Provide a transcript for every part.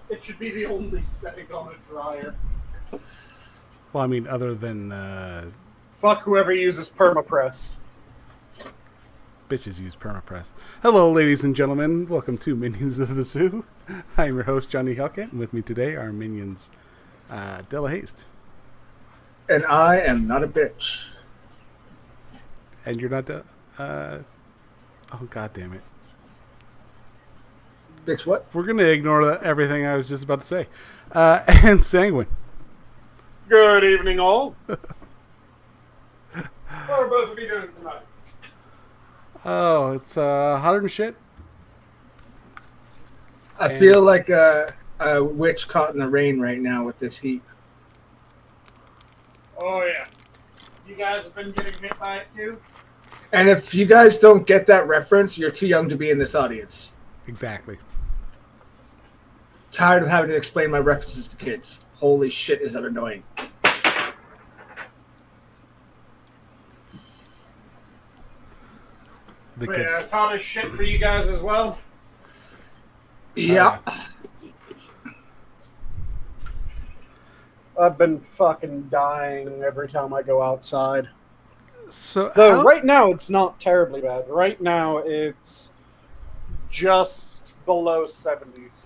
It should be the only setting on a dryer. Well, I mean, other than Fuck whoever uses permapress. bitches use permapress. Hello, ladies and gentlemen. Welcome to Minions of the Zoo. I'm your host, Johnny Hellcat, and with me today are minions Delahazed. And I am not a bitch. And you're not oh, god damn it. Bitch what? We're going to ignore everything I was just about to say. And Sanguine. Good evening, all. What are both of you doing tonight? Oh, it's hotter than shit. I feel like a witch caught in the rain right now with this heat. Oh, yeah. You guys have been getting hit by it, too? And if you guys don't get that reference, you're too young to be in this audience. Exactly. Tired of having to explain my references to kids. Holy shit, is that annoying. The kids. Yeah, it's hot as shit for you guys as well. Yeah. I've been fucking dying every time I go outside. So Though right now it's not terribly bad. Right now it's just below 70s.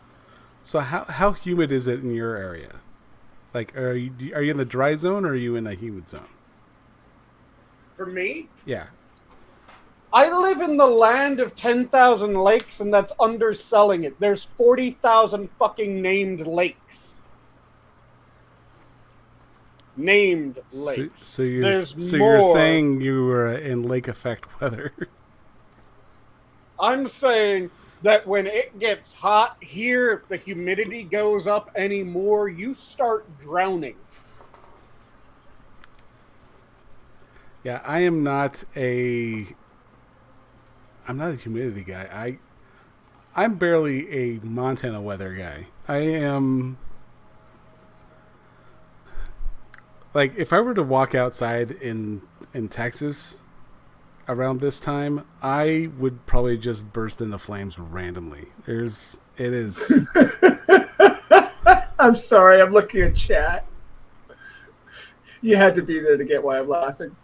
So how humid is it in your area? Like, are you in the dry zone or are you in a humid zone? For me, Yeah. I live in the land of 10,000 lakes, and that's underselling it. There's 40,000 fucking named lakes. Named lakes. So you're saying you were in lake effect weather. I'm saying that when it gets hot here, if the humidity goes up anymore, you start drowning. Yeah, I'm not a humidity guy. I'm barely a Montana weather guy. I am like, if I were to walk outside in Texas around this time, I would probably just burst into flames randomly. It is I'm sorry, I'm looking at chat. You had to be there to get why I'm laughing.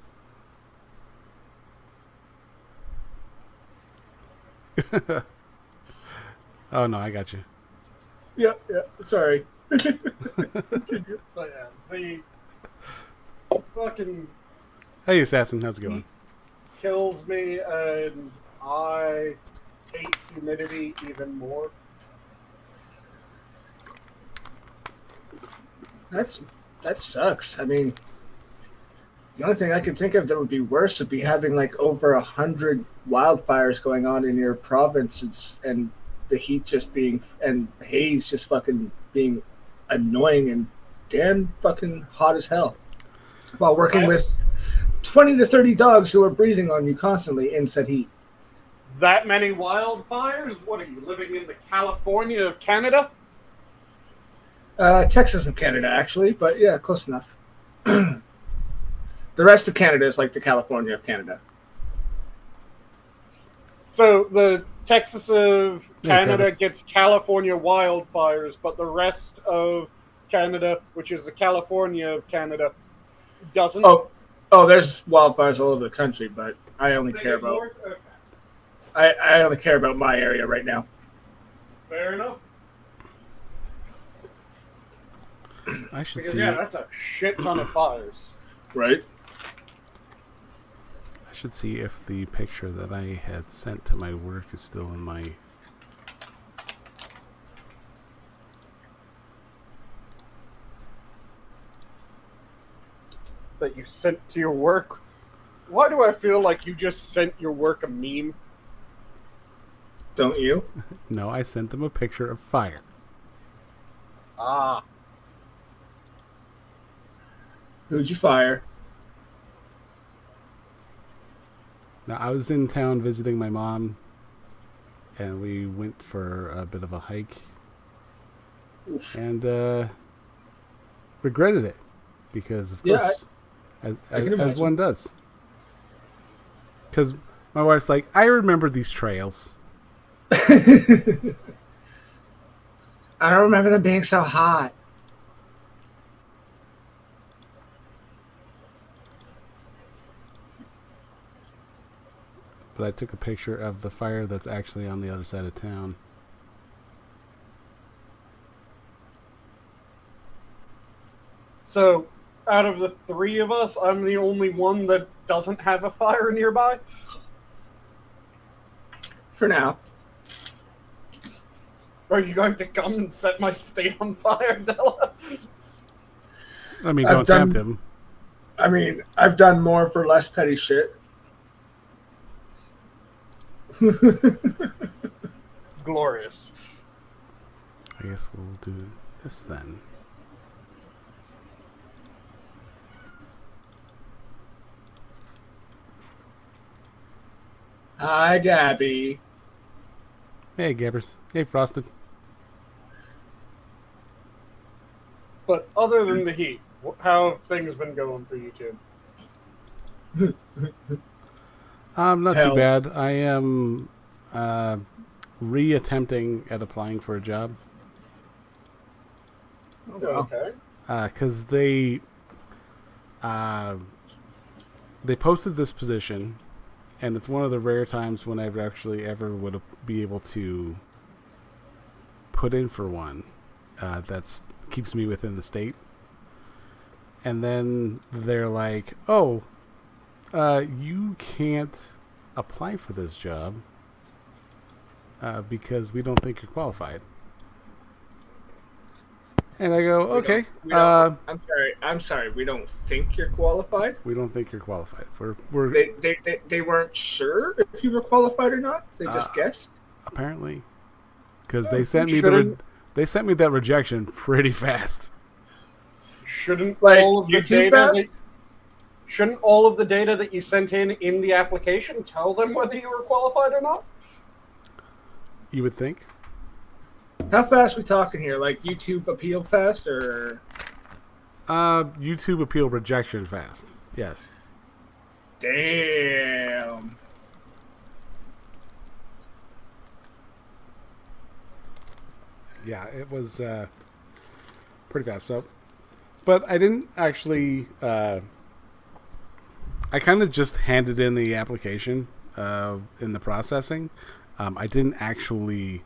Oh no, I got you. Yeah, sorry. Continue. But yeah, the fucking Hey Assassin, how's it going? kills me, and I hate humidity even more. That sucks. I mean, the only thing I could think of that would be worse would be having like over 100 wildfires going on in your province and the heat just being and haze just fucking being annoying and damn fucking hot as hell while working with 20 to 30 dogs who are breathing on you constantly in said heat. That many wildfires? What are you, living in the California of Canada? Texas and Canada, actually, but yeah, close enough. The rest of Canada is like the California of Canada. So the Texas of Canada Travis. gets California wildfires, but the rest of Canada, which is the California of Canada, doesn't. Oh, there's wildfires all over the country, but I only care about Okay. I only care about my area right now. Fair enough. I should Because see. yeah, that's a shit ton of fires. Right? I should see if the picture that I had sent to my work is still in my. That you sent to your work. Why do I feel like you just sent your work a meme? Don't you? No, I sent them a picture of fire. Ah. Who'd you fire? Now, I was in town visiting my mom, and we went for a bit of a hike, Oof. and regretted it because, of Yeah, course, I can as imagine. one does. Because my wife's like, I remember these trails. I don't remember them being so hot. But I took a picture of the fire that's actually on the other side of town. So, out of the three of us, I'm the only one that doesn't have a fire nearby? For now. Are you going to come and set my state on fire, Della? I mean, don't tempt him. I mean, I've done more for less petty shit. Glorious. I guess we'll do this then. Hi, Gabby. Hey, Gabbers. Hey, Frosted. But other than the heat, how have things been going for you two? Not Hell. too bad. I am re-attempting at applying for a job. Okay. Because they posted this position, and it's one of the rare times when I've actually ever would be able to put in for one that's keeps me within the state. And then they're like, "Oh, you can't apply for this job because we don't think you're qualified." And I go, "Okay." I'm sorry. We don't think you're qualified. We don't think you're qualified. They weren't sure if you were qualified or not. They just guessed. Apparently, because they sent me that rejection pretty fast. Shouldn't Like, all of the you too data fast? shouldn't all of the data that you sent in the application tell them whether you were qualified or not? You would think. How fast we talking here? Like YouTube appeal fast or? YouTube appeal rejection fast. Yes. Damn. Yeah, it was pretty fast. So, but I didn't actually. I kind of just handed in the application in the processing. I didn't actually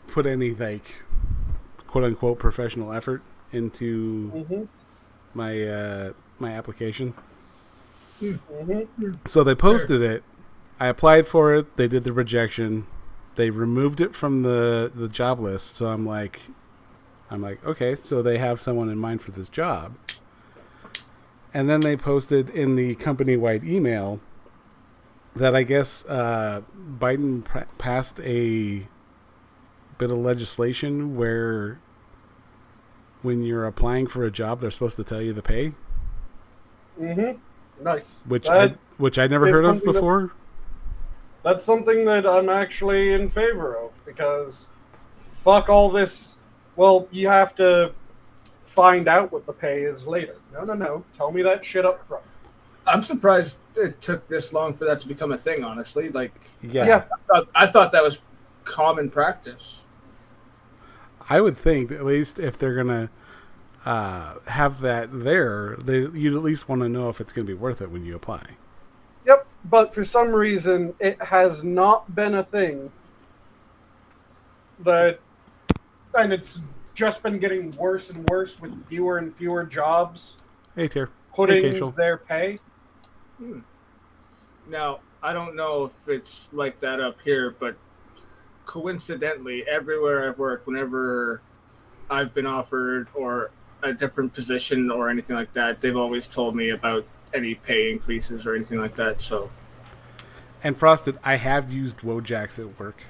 put any quote unquote professional effort into my my application. So they posted it. I applied for it. They did the rejection. They removed it from the job list. So I'm like, okay, so they have someone in mind for this job. And then they posted in the company-wide email that I guess Biden passed a bit of legislation where when you're applying for a job, they're supposed to tell you the pay. Nice. Which I never heard of before. That's something that I'm actually in favor of, because fuck all this. Well, you have to find out what the pay is later. No. Tell me that shit up front. I'm surprised it took this long for that to become a thing, honestly. Yeah. I thought that was common practice. I would think, at least if they're going to have that there, you'd at least want to know if it's going to be worth it when you apply. Yep, but for some reason, it has not been a thing. And it's just been getting worse and worse with fewer and fewer jobs Hey, Tier. putting their pay. Now, I don't know if it's like that up here, but coincidentally, everywhere I've worked, whenever I've been offered or a different position or anything like that, they've always told me about any pay increases or anything like that. So, And Frosted, I have used Wojaks at work.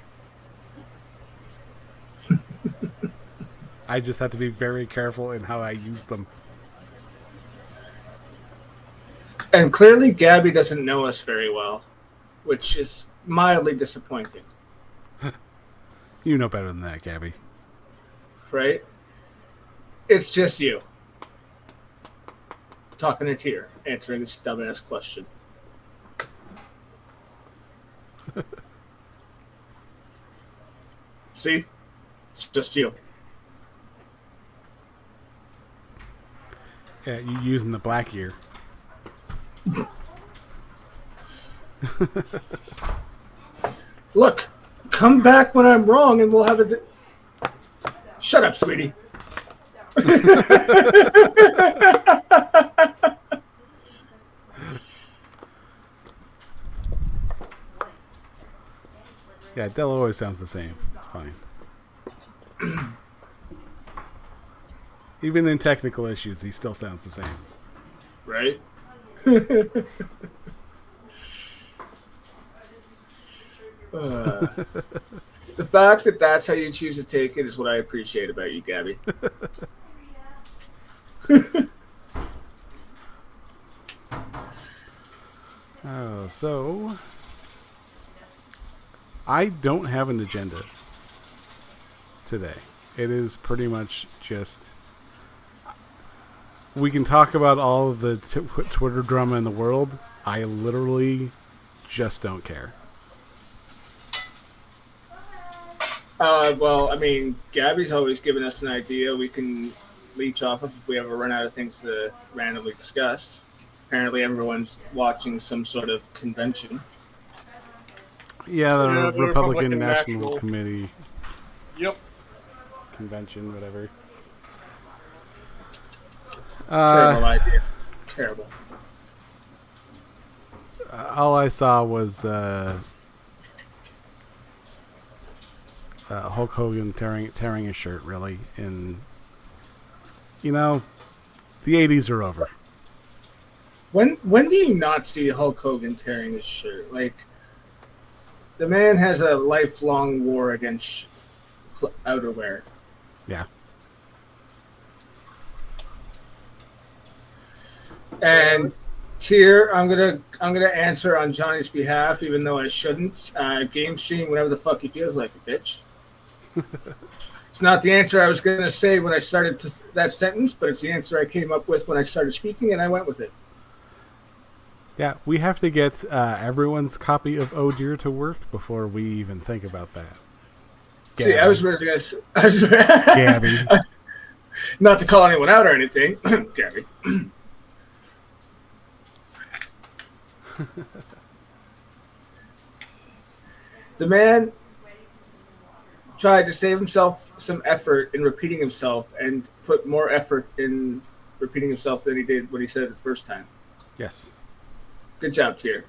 I just have to be very careful in how I use them. and clearly Gabby doesn't know us very well, which is mildly disappointing. You know better than that, Gabby. Right? It's just you. Talking to Tier, answering this dumbass question. See? It's just you. Yeah, you using the black ear. Look, come back when I'm wrong and we'll have a... Shut up, sweetie. Yeah, Dell always sounds the same. It's fine. Even in technical issues, he still sounds the same. Right? The fact that that's how you choose to take it is what I appreciate about you, Gabby. Oh, so I don't have an agenda today. It is pretty much just we can talk about all of the Twitter drama in the world. I literally just don't care. Well, I mean, Gabby's always given us an idea we can leech off of if we ever run out of things to randomly discuss. Apparently, everyone's watching some sort of convention. Yeah, the Yeah, the Republican Republican National National- Committee Yep. convention, whatever. Terrible idea. Terrible. All I saw was Hulk Hogan tearing his shirt, really. And, you know, the 80s are over. When do you not see Hulk Hogan tearing his shirt? Like, the man has a lifelong war against outerwear. Yeah. And Tier, I'm gonna answer on Johnny's behalf, even though I shouldn't. Game stream whenever the fuck he feels like it, bitch. It's not the answer I was gonna say when I started that sentence, but it's the answer I came up with when I started speaking, and I went with it. Yeah, we have to get everyone's copy of Oh Dear to work before we even think about that. See, I was really gonna. I was, Gabby. Not to call anyone out or anything, Gabby. The man tried to save himself some effort in repeating himself and put more effort in repeating himself than he did when he said it the first time. Yes. Good job, Tier.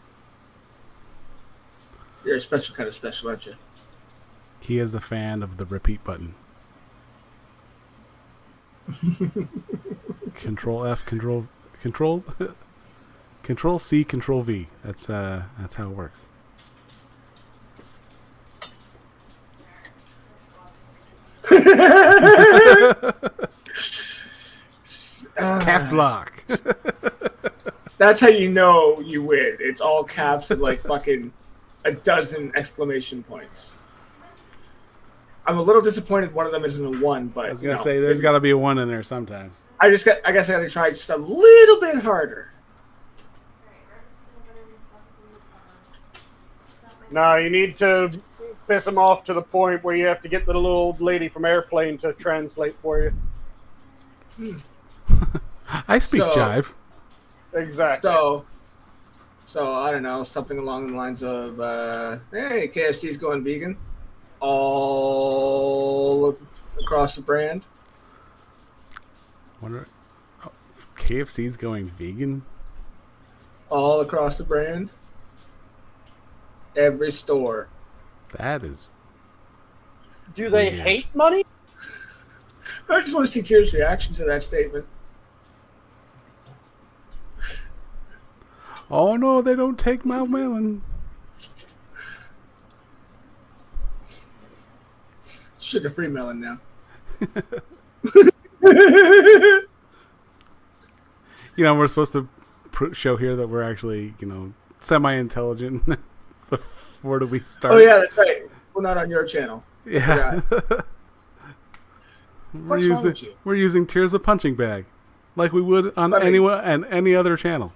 You're a special kind of special, aren't you? He is a fan of the repeat button. Control F, Control C, Control V. That's how it works. Caps lock. That's how you know you win. It's all caps and like fucking a dozen exclamation points. I'm a little disappointed one of them isn't a one, but I was gonna say there's got to be a one in there sometimes. I guess I gotta try just a little bit harder. No, you need to piss him off to the point where you have to get the little old lady from Airplane to translate for you. I speak jive. Exactly. So I don't know, something along the lines of, hey, KFC's going vegan, all across the brand. KFC's going vegan? All across the brand. Every store. That is. Do they weird. hate money? I just want to see Tier's reaction to that statement. Oh no, they don't take my melon. Sugar-free melon now. You know, we're supposed to show here that we're actually, semi-intelligent. Where do we start? Oh yeah, that's right. We're not on your channel. Yeah. What's wrong with you? We're using Tears of Punching Bag, like we would on any other channel.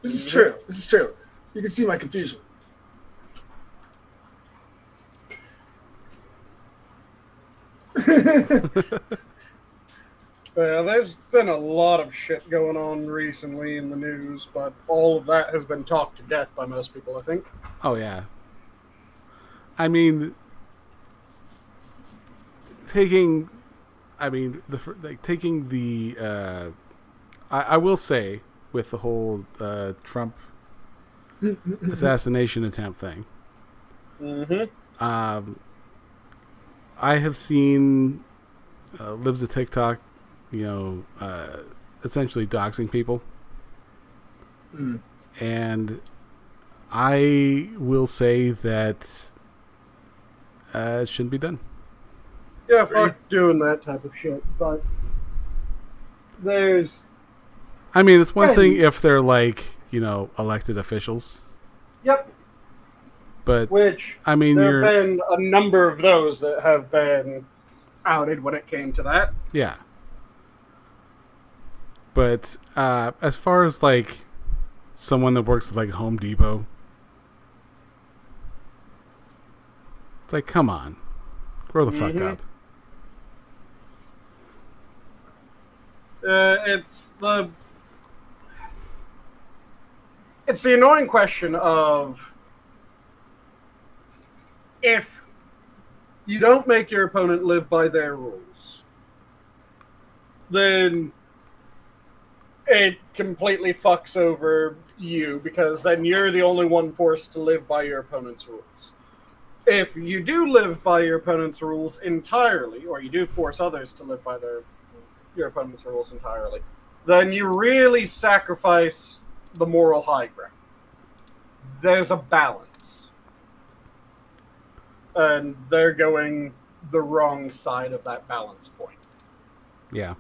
This is true. This is true. You can see my confusion. Yeah, there's been a lot of shit going on recently in the news, but all of that has been talked to death by most people, I think. Oh yeah. I mean, taking the I will say with the whole Trump assassination attempt thing. Mm-hmm. I have seen libs of TikTok, essentially doxing people. And I will say that it shouldn't be done. Yeah, fuck doing that type of shit, but there's... I mean, it's one thing if they're elected officials. Yep. But, which, I mean, there have been a number of those that have been outed when it came to that. Yeah. But as far as someone that works at Home Depot, it's come on, grow the fuck up. It's the annoying question of, if you don't make your opponent live by their rules, then it completely fucks over you, because then you're the only one forced to live by your opponent's rules. If you do live by your opponent's rules entirely, or you do force others to live by your opponent's rules entirely, then you really sacrifice the moral high ground. There's a balance. And they're going the wrong side of that balance point. Yeah.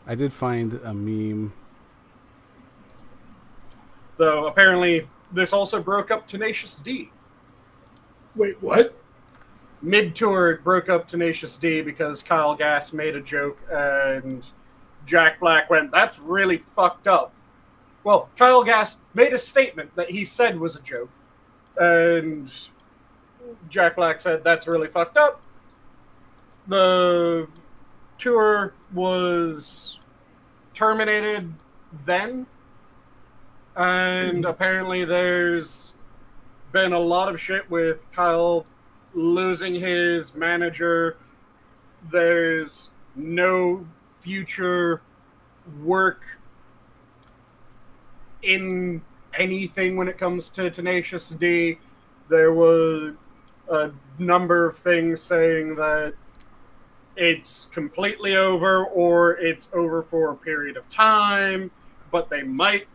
I did find a meme. Though apparently this also broke up Tenacious D. Wait, what? Mid-tour, it broke up Tenacious D because Kyle Gass made a joke and Jack Black went, "That's really fucked up." Well, Kyle Gass made a statement that he said was a joke, and Jack Black said, "That's really fucked up." The tour was terminated then, and apparently there's been a lot of shit with Kyle losing his manager. There's no future work in anything when it comes to Tenacious D. There was a number of things saying that it's completely over, or it's over for a period of time, but they might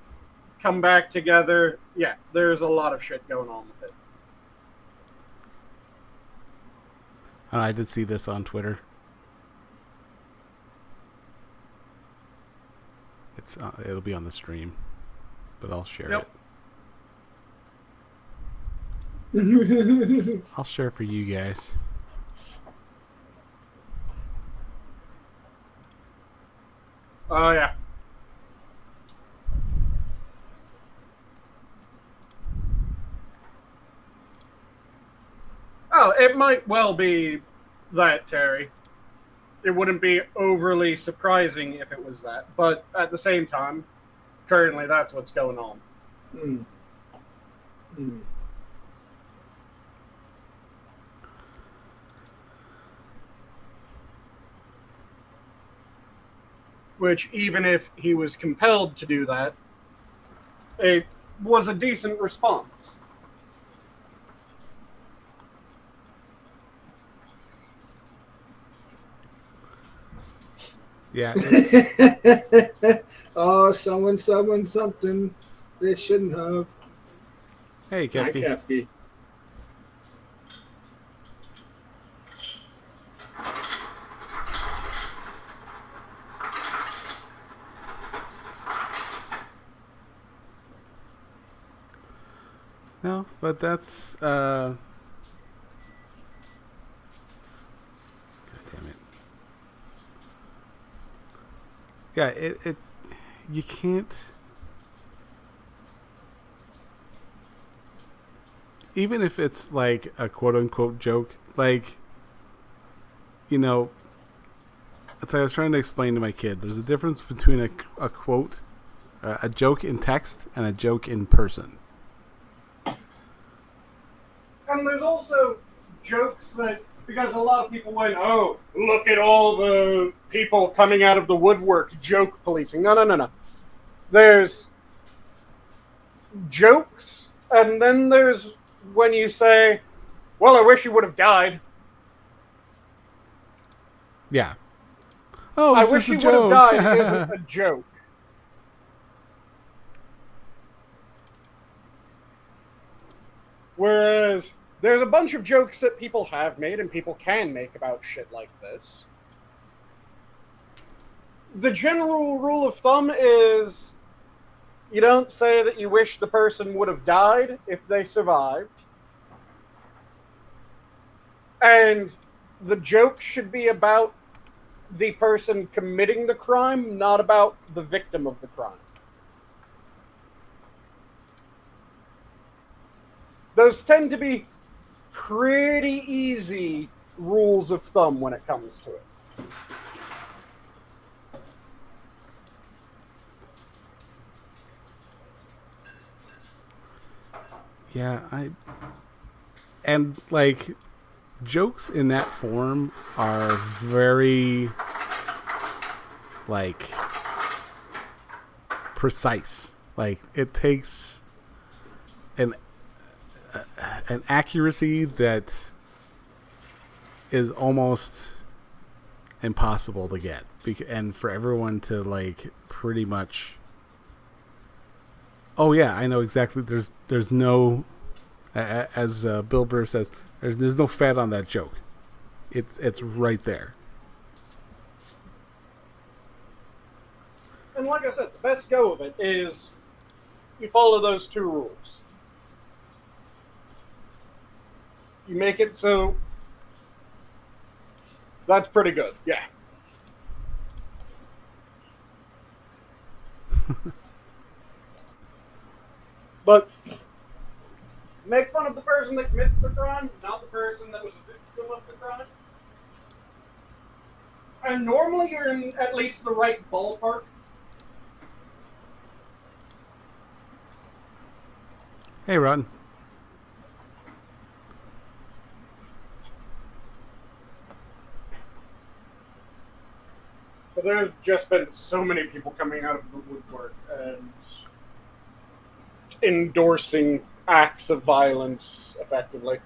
come back together. Yeah, there's a lot of shit going on with it. I did see this on Twitter. It'll be on the stream, but I'll share it. I'll share it for you guys. Oh, yeah. Oh, it might well be that, Terry. It wouldn't be overly surprising if it was that. But at the same time, currently that's what's going on. Which, even if he was compelled to do that, it was a decent response. Yeah. Oh, something they shouldn't have. Hey, Kefki. Hi, Kefki. No, but that's God damn it. Yeah, it's you can't, even if it's like a quote unquote joke, like you know, it's like I was trying to explain to my kid. There's a difference between a quote, a joke in text, and a joke in person. And there's also jokes that, because a lot of people went, oh, look at all the people coming out of the woodwork joke policing. No. There's jokes, and then there's when you say, well, I wish you would have died. Yeah. Oh, I wish you would have died isn't a joke. Whereas there's a bunch of jokes that people have made and people can make about shit like this. The general rule of thumb is you don't say that you wish the person would have died if they survived. And the joke should be about the person committing the crime, not about the victim of the crime. Those tend to be pretty easy rules of thumb when it comes to it. Yeah, and like jokes in that form are very like precise. Like it takes an accuracy that is almost impossible to get, and for everyone to like pretty much, oh yeah, I know exactly. There's no, as Bill Burr says, there's no fat on that joke. It's right there. And like I said, the best go of it is you follow those two rules. You make it so that's pretty good, yeah. But make fun of the person that commits the crime, not the person that was a victim of the crime. And normally you're in at least the right ballpark. Hey, Ron. But there's just been so many people coming out of the woodwork and endorsing acts of violence effectively.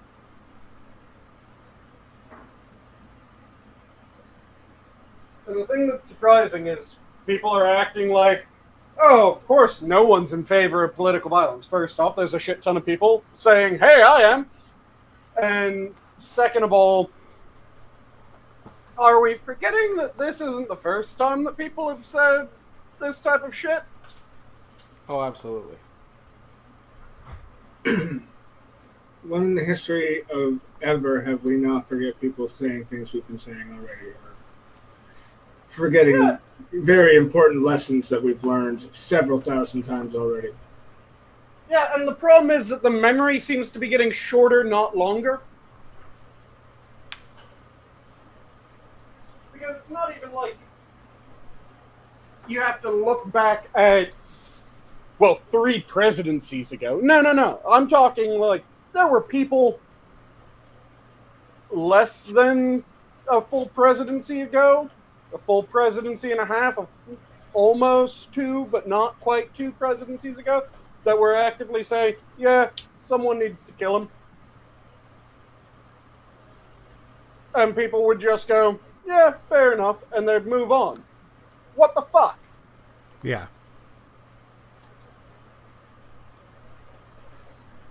And the thing that's surprising is people are acting like, oh, of course, no one's in favor of political violence. First off, there's a shit ton of people saying, hey, I am. And second of all, are we forgetting that this isn't the first time that people have said this type of shit? Oh, absolutely. When in the history of ever have we not forget people saying things we've been saying already, or forgetting very important lessons that we've learned several thousand times already? Yeah, and the problem is that the memory seems to be getting shorter, not longer. Because it's not even like you have to look back at, well, 3 presidencies ago. No. I'm talking like there were people less than a full presidency ago, a full presidency and a half, almost 2, but not quite 2 presidencies ago, that were actively saying, yeah, someone needs to kill him. And people would just go, yeah, fair enough, and they'd move on. What the fuck? Yeah.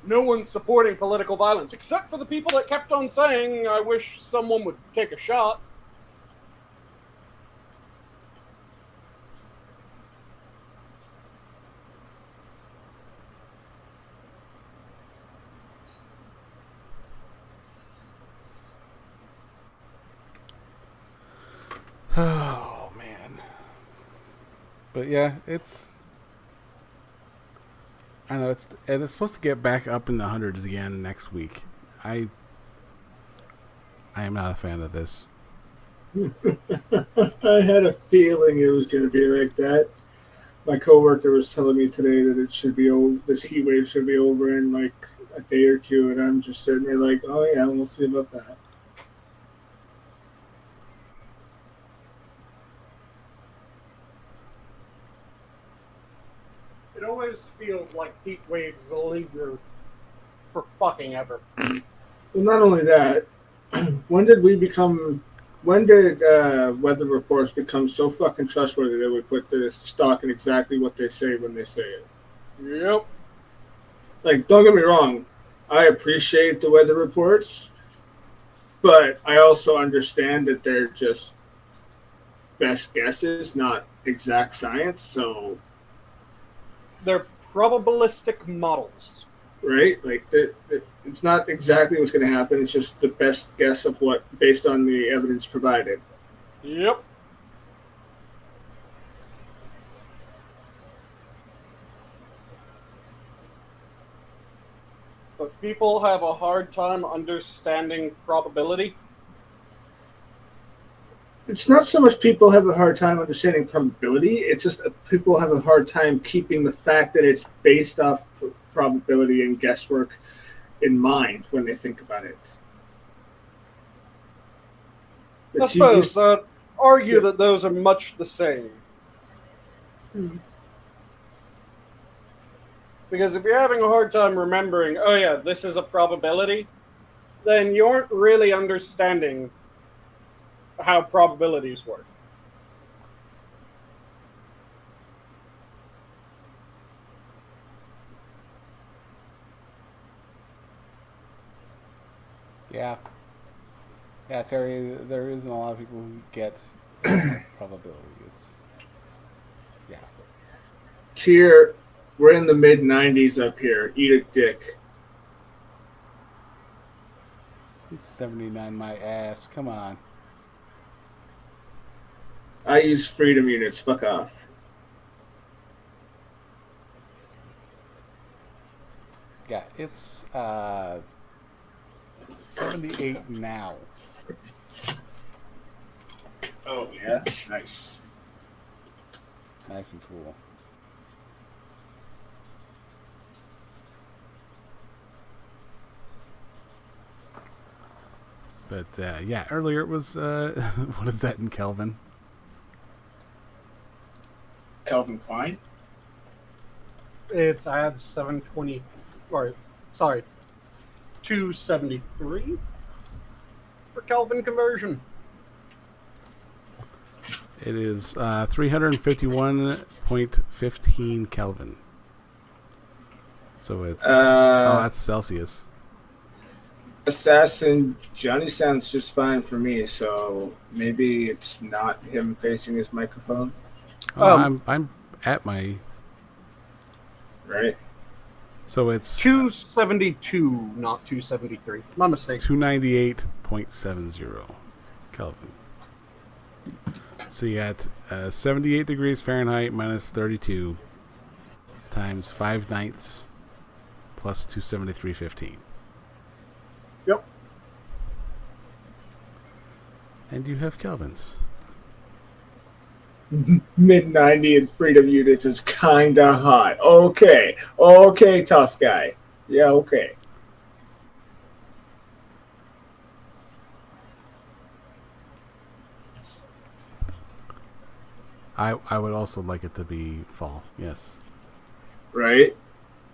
No one's supporting political violence, except for the people that kept on saying, I wish someone would take a shot. Oh, man. But yeah, I know it's supposed to get back up in the hundreds again next week. I am not a fan of this. I had a feeling it was going to be like that. My coworker was telling me today that it should be over. This heat wave should be over in like a day or two, and I'm just sitting there like, oh yeah, we'll see about that. It always feels like heat waves linger for fucking ever. Well, not only that, when did we become? When did weather reports become so fucking trustworthy that we put the stock in exactly what they say when they say it? Yep. Like, don't get me wrong, I appreciate the weather reports, but I also understand that they're just best guesses, not exact science. So, They're probabilistic models. right, like it's not exactly what's going to happen. It's just the best guess of what based on the evidence provided. Yep. But people have a hard time understanding probability. It's not so much people have a hard time understanding probability. It's just people have a hard time keeping the fact that it's based off probability and guesswork in mind when they think about it. I suppose argue that those are much the same. Because if you're having a hard time remembering, oh yeah, this is a probability, then you aren't really understanding how probabilities work. Yeah. Yeah, Terry, there isn't a lot of people who get probability. It's, yeah. Tier, we're in the mid 90s up here. Eat a dick. It's 79 my ass. Come on. I use freedom units. Fuck off. Yeah, it's 78 now. Oh, yeah? Nice. Nice and cool. But yeah, earlier it was what is that in Kelvin? Calvin Klein? It's I had 720, or sorry, 273 for Kelvin conversion. It is 351.15 Kelvin. So it's that's Celsius. Assassin Johnny sounds just fine for me, so maybe it's not him facing his microphone. Oh, I'm at my right. So it's 272, not 273. My mistake. 298.70 Kelvin. So you got 78 degrees Fahrenheit minus 32 times 5/9 plus 273.15. Yep. And you have kelvins. Mid 90 and freedom units is kinda hot. Okay, tough guy. Yeah, okay. I would also like it to be fall. Yes. Right?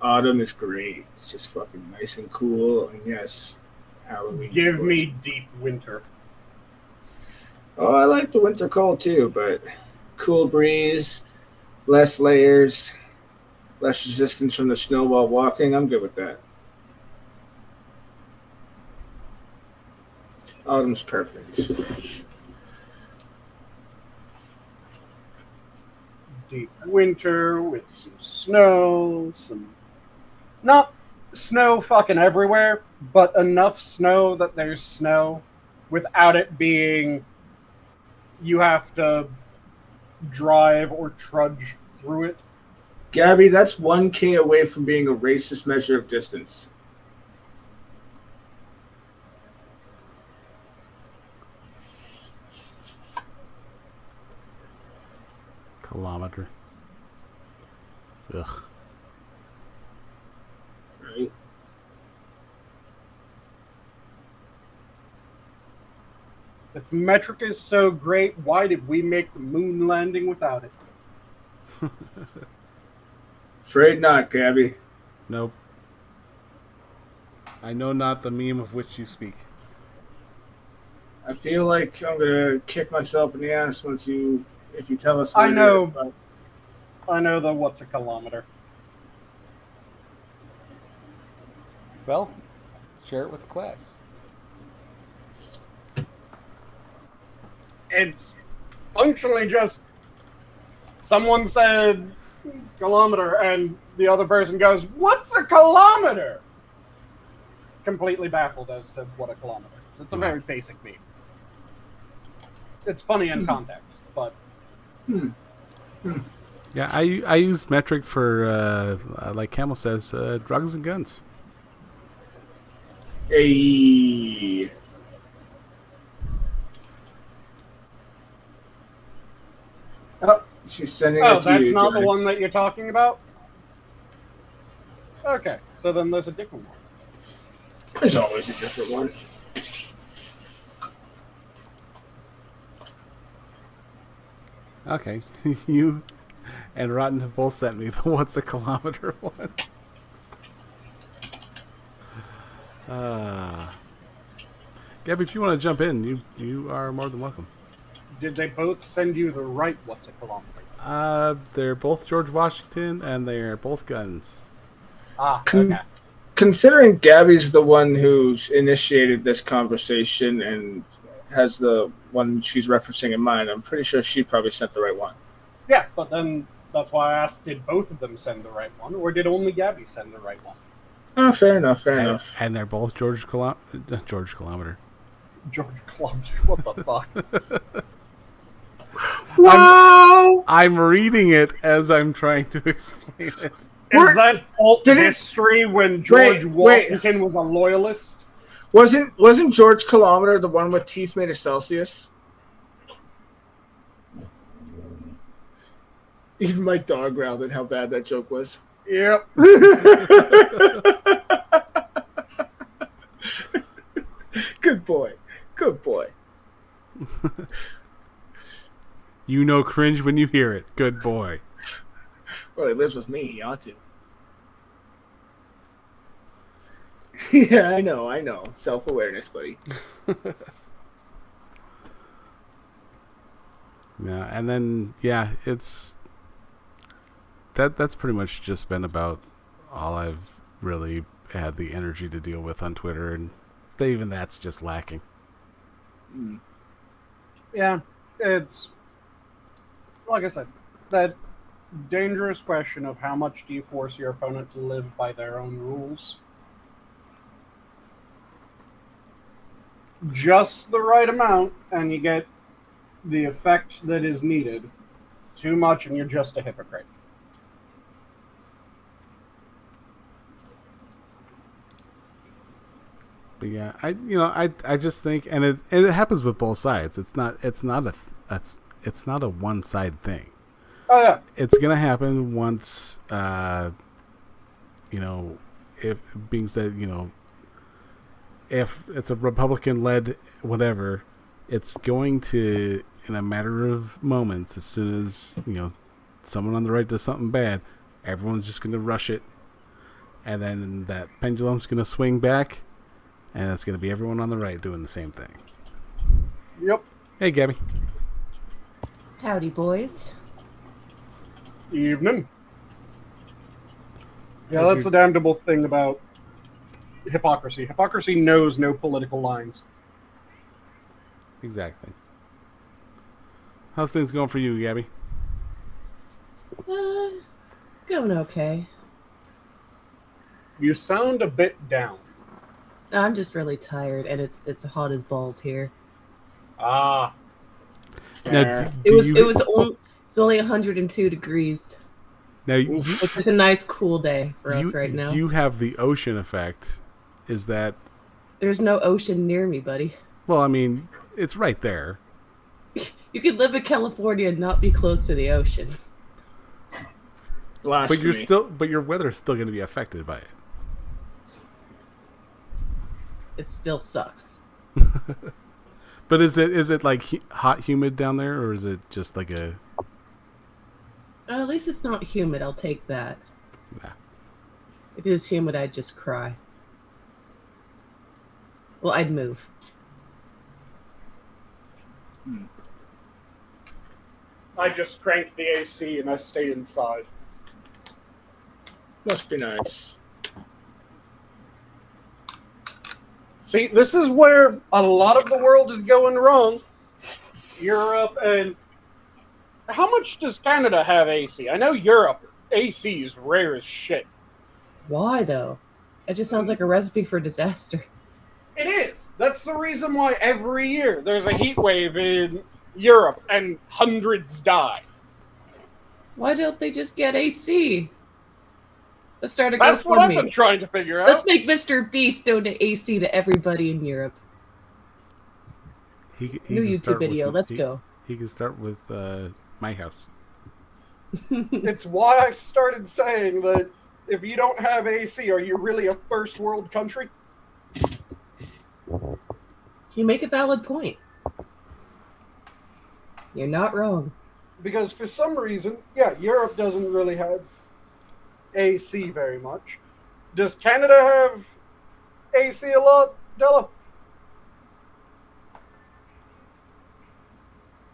Autumn is great. It's just fucking nice and cool. And yes, Halloween. Give me deep winter. Oh, I like the winter cold too, but cool breeze, less layers, less resistance from the snow while walking. I'm good with that. Autumn's perfect. Deep winter with some snow, not snow fucking everywhere, but enough snow that there's snow without it being you have to drive or trudge through it. Gabby, that's 1K away from being a racist measure of distance. Kilometer. Ugh. Right. If metric is so great, why did we make the moon landing without it? Afraid not, Gabby. Nope. I know not the meme of which you speak. I feel like I'm gonna kick myself in the ass if you tell us. What I know. It is, but I know the what's a kilometer. Well, share it with the class. It's functionally just someone said kilometer and the other person goes, "What's a kilometer?" Completely baffled as to what a kilometer is. It's a very basic meme. It's funny in context, but Yeah, I use metric for like Camel says, drugs and guns. hey. Oh, she's sending oh, it to that's you. not the Johnny. one that you're talking about? Okay, so then there's a different one. There's always a different one. Okay, you and Rotten have both sent me the what's a kilometer one. Gabby, if you want to jump in, you are more than welcome. Did they both send you the right what's a kilometer? They're both George Washington, and they're both guns. Ah, okay. Considering Gabby's the one who's initiated this conversation and has the one she's referencing in mind, I'm pretty sure she probably sent the right one. Yeah, but then that's why I asked, did both of them send the right one, or did only Gabby send the right one? Oh, fair enough, fair enough. And they're both George Kilometer. George Kilometer, what the fuck? Wow! I'm reading it as I'm trying to explain it. Is that alt Did it- history when George Wait. Washington was a loyalist? Wasn't George Kilometer the one with teeth made of Celsius? Even my dog growled at how bad that joke was. Yep. Good boy. Good boy. You know cringe when you hear it. Good boy. Well, he lives with me. He ought to. Yeah, I know. Self-awareness, buddy. Yeah, and then it's that's pretty much just been about all I've really had the energy to deal with on Twitter, and even that's just lacking. Yeah, it's like I said, that dangerous question of how much do you force your opponent to live by their own rules. Just the right amount, and you get the effect that is needed. Too much, and you're just a hypocrite. But yeah, I just think, and it happens with both sides. It's not a one side thing. Oh yeah, It's gonna happen once, if being said, if it's a Republican-led whatever, it's going to, in a matter of moments, as soon as, someone on the right does something bad, everyone's just going to rush it. And then that pendulum's going to swing back, and it's going to be everyone on the right doing the same thing. yep. Hey, Gabby. Howdy, boys. Evening. Yeah, that's the damnable thing about hypocrisy. Hypocrisy knows no political lines. Exactly. How's things going for you, Gabby? Going okay. You sound a bit down. I'm just really tired, and it's hot as balls here. Ah. Now, fair. It's only 102 degrees. Now, It's a nice cool day for us right now. You have the ocean effect. Is that... There's no ocean near me, buddy. Well, I mean, it's right there. You could live in California and not be close to the ocean. Blasphemy. But your weather's still going to be affected by it. It still sucks. But is it like hot, humid down there, or is it just like a? At least it's not humid. I'll take that. Nah. If it was humid, I'd just cry. Well, I'd move. I just crank the AC and I stay inside. Must be nice. See, this is where a lot of the world is going wrong. Europe and... How much does Canada have AC? I know Europe, AC is rare as shit. Why, though? It just sounds like a recipe for disaster. It is. That's the reason why every year there's a heat wave in Europe and hundreds die. Why don't they just get AC? Let's start a That's what I've GoFundMe. been trying to figure out. Let's make Mr. Beast donate AC to everybody in Europe. He New can YouTube start video. with- Let's he- go. He can start with my house. It's why I started saying that if you don't have AC, are you really a first world country? You make a valid point. You're not wrong. Because for some reason, yeah, Europe doesn't really have AC very much. Does Canada have AC a lot, Della?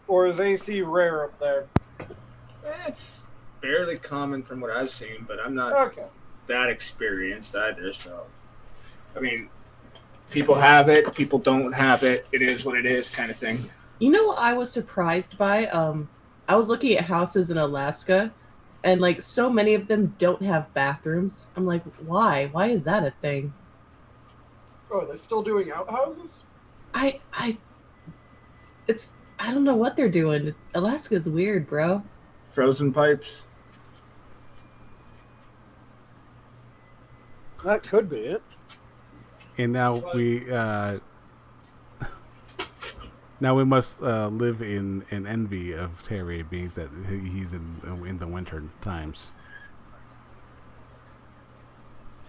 Or is AC rare up there? It's fairly common from what I've seen, but I'm not Okay. that experienced either. So, I mean, people have it, people don't have it. It is what it is, kind of thing. You know what I was surprised by? I was looking at houses in Alaska, and like so many of them don't have bathrooms. I'm like, why? Why is that a thing? Oh, they're still doing outhouses? I don't know what they're doing. Alaska's weird, bro. Frozen pipes. That could be it. And now we must live in envy of Terry, being that he's in the winter times.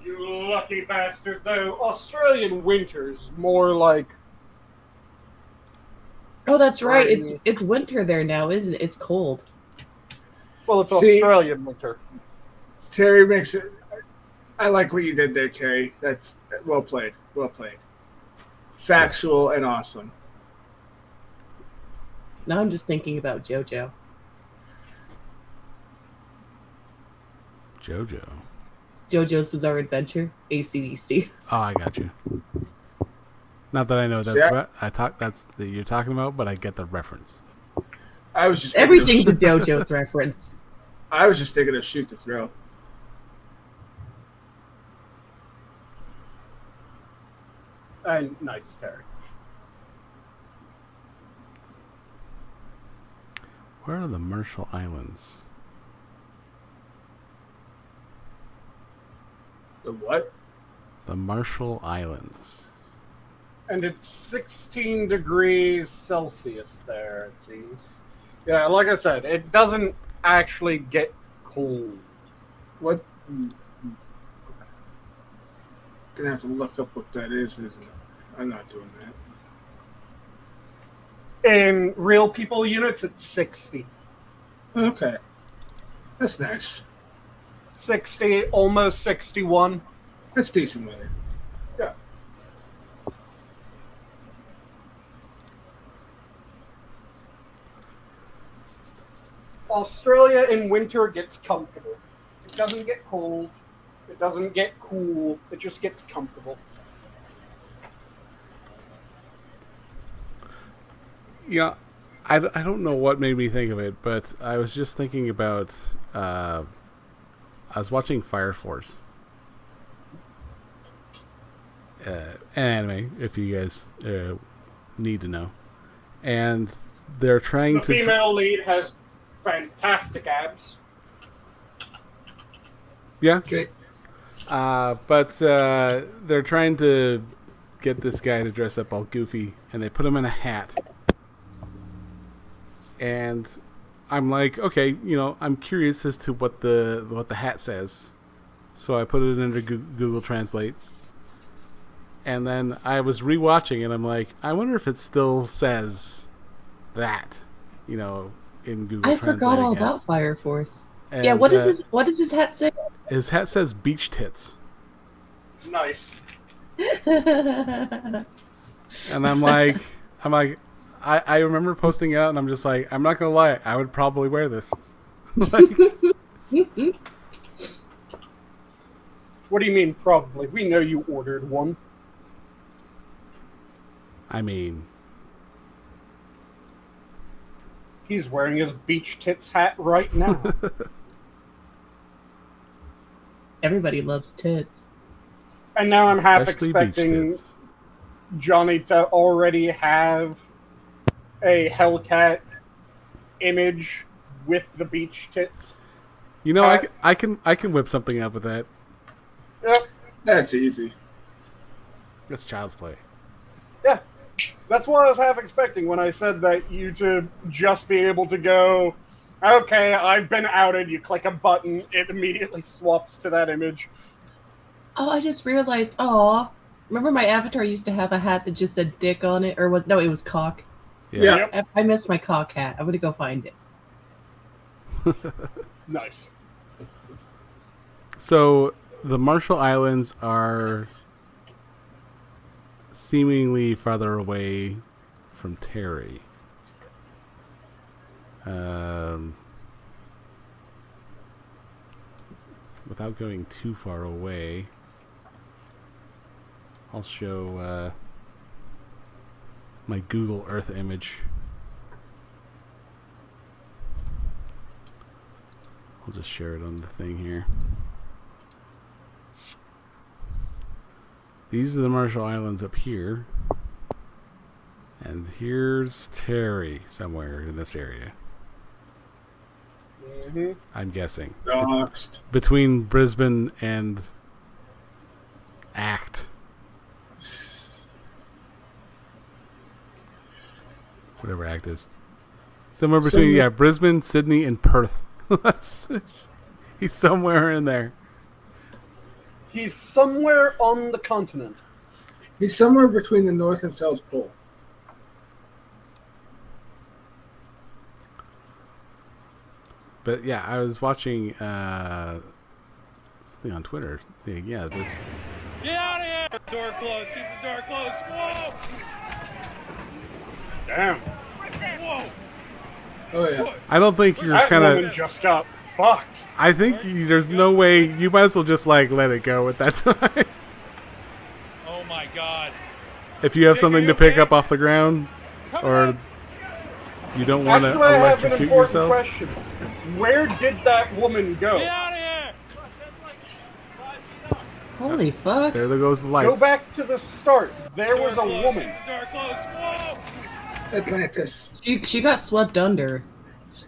You lucky bastard, though. Australian winter's more like... Oh, that's right. Spring. It's winter there now, isn't it? It's cold. Well, it's See- Australian winter. Terry makes it. I like what you did there, Terry. That's well played. Well played. Factual and awesome. Now I'm just thinking about JoJo. JoJo's Bizarre Adventure, AC/DC. Oh, I got you. Not that I know that's See, what that's that you're talking about, but I get the reference. I was just Everything's a thinking of, JoJo's reference. I was just thinking of shoot the throw. And nice, Terry. Where are the Marshall Islands? The what? The Marshall Islands. And it's 16 degrees Celsius there, it seems. Yeah, like I said, it doesn't actually get cold. What? Gonna have to look up what that is, isn't it? I'm not doing that. In real people units, it's 60. Okay. That's nice. 60, almost 61. That's decent weather. Yeah. Australia in winter gets comfortable. It doesn't get cold. It doesn't get cool. It just gets comfortable. Yeah, I don't know what made me think of it, but I was just thinking about. I was watching Fire Force, an anime, if you guys need to know, and they're trying The to. female lead has fantastic abs. Yeah. Okay. But they're trying to get this guy to dress up all goofy, and they put him in a hat. And I'm like, okay, I'm curious as to what the hat says. So I put it into Google Translate. And then I was rewatching, and I'm like, I wonder if it still says that, in Google I Translate. forgot all again. about Fire Force. And, Yeah, what does his hat say? His hat says beach tits. Nice. And I'm like, I remember posting it out, and I'm just like, I'm not gonna lie, I would probably wear this. Like, What do you mean, probably? We know you ordered one. I mean, He's wearing his beach tits hat right now. Everybody loves tits. And now I'm half especially beach expecting tits. Johnny to already have a Hellcat image with the beach tits. I can whip something up with that. Yep. That's easy. That's child's play. Yeah. That's what I was half expecting when I said that you to just be able to go, okay, I've been outed, you click a button, it immediately swaps to that image. Oh, I just realized. Aw, remember my avatar used to have a hat that just said "dick" on it, or it was cock. Yeah. Yep. I missed my cock hat. I'm gonna go find it. Nice. So the Marshall Islands are seemingly farther away from Terry. Without going too far away, I'll show my Google Earth image. I'll just share it on the thing here. These are the Marshall Islands up here. And here's Terry somewhere in this area. Mm-hmm. I'm guessing. Doxed. Between Brisbane and Act. Whatever Act is. Somewhere between, Brisbane, Sydney, and Perth. He's somewhere in there. He's somewhere on the continent. He's somewhere between the North and South Pole. But yeah, I was watching something on Twitter. Yeah, this. Get out of here! Door closed. Keep the door closed. Whoa! Damn. Whoa! Oh yeah. I don't think you're That kind woman of. just got fucked. I think there's no way. You might as well just let it go at that time. Oh my God! If you have Jake, something are to you pick okay? up off the ground, or you don't want to Actually, I have an electrocute important yourself. question. Where did that woman go? Get out of here! Holy fuck! There goes the Go lights. back to the start. There was a Door closed. woman. Keep the door closed. Whoa! Atlantis. She got swept under.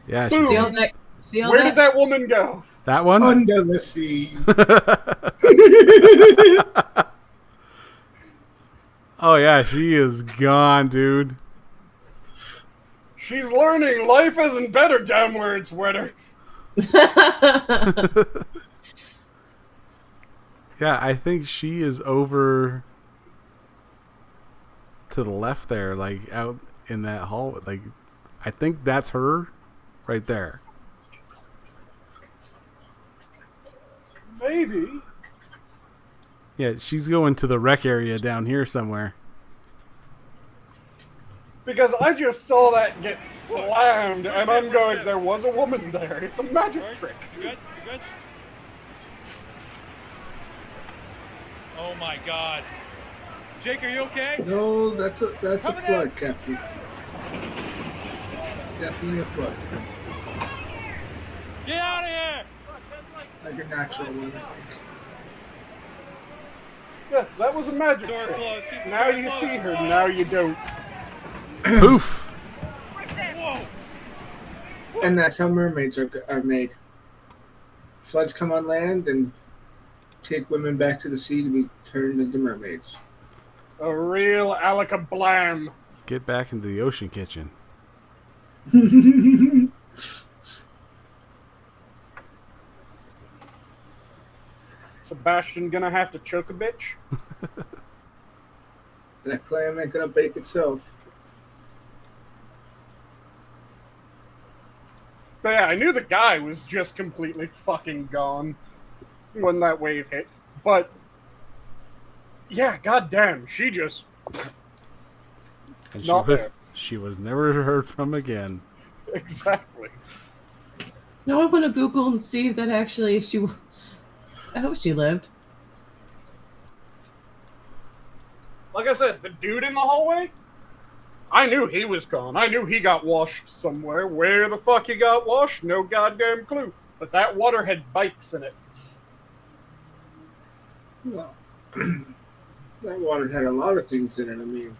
Yeah, Boom. See all that? See all Where that? did that woman go? that one. Under the sea. Oh yeah, she is gone, dude. She's learning life isn't better down where it's wetter. Yeah, I think she is over to the left there, like out in that hall. Like, I think that's her right there. Maybe. Yeah, she's going to the rec area down here somewhere. Because I just saw that get slammed, and I'm going, there was a woman there. It's a magic trick. You good? You good? Oh my God! Jake, are you okay? No, that's a Coming flood, Captain. Definitely a flood. Get out of here! Like a natural one, I think. Yeah, that was a magic Door trick. closed. Keep the Now door you closed. see her, now you don't. Poof! Whoa! And that's how mermaids are made. Floods come on land and take women back to the sea to be turned into mermaids. A real alakablam. Get back into the ocean kitchen. Sebastian gonna have to choke a bitch. That clam ain't gonna bake itself. But yeah, I knew the guy was just completely fucking gone when that wave hit. But yeah, goddamn, she just And not there. she was never heard from again. Exactly. Now I want to Google and see if that actually, if she. I hope she lived. Like I said, the dude in the hallway, I knew he was gone. I knew he got washed somewhere. Where the fuck he got washed, no goddamn clue. But that water had bikes in it. Well, that water had a lot of things in it. I mean,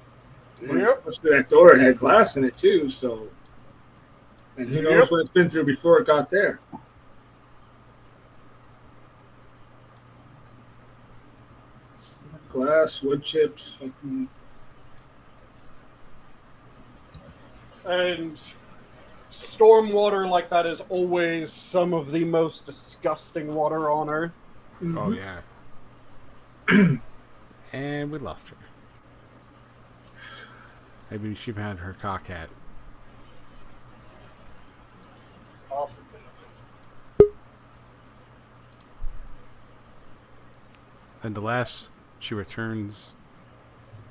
Yep. that door it had glass in it too. So, and who knows what it's been through before it got there. Glass, wood chips, fucking. And storm water like that is always some of the most disgusting water on Earth. Oh yeah. And we lost her. Maybe she found her cockhat. Awesome. And the last she returns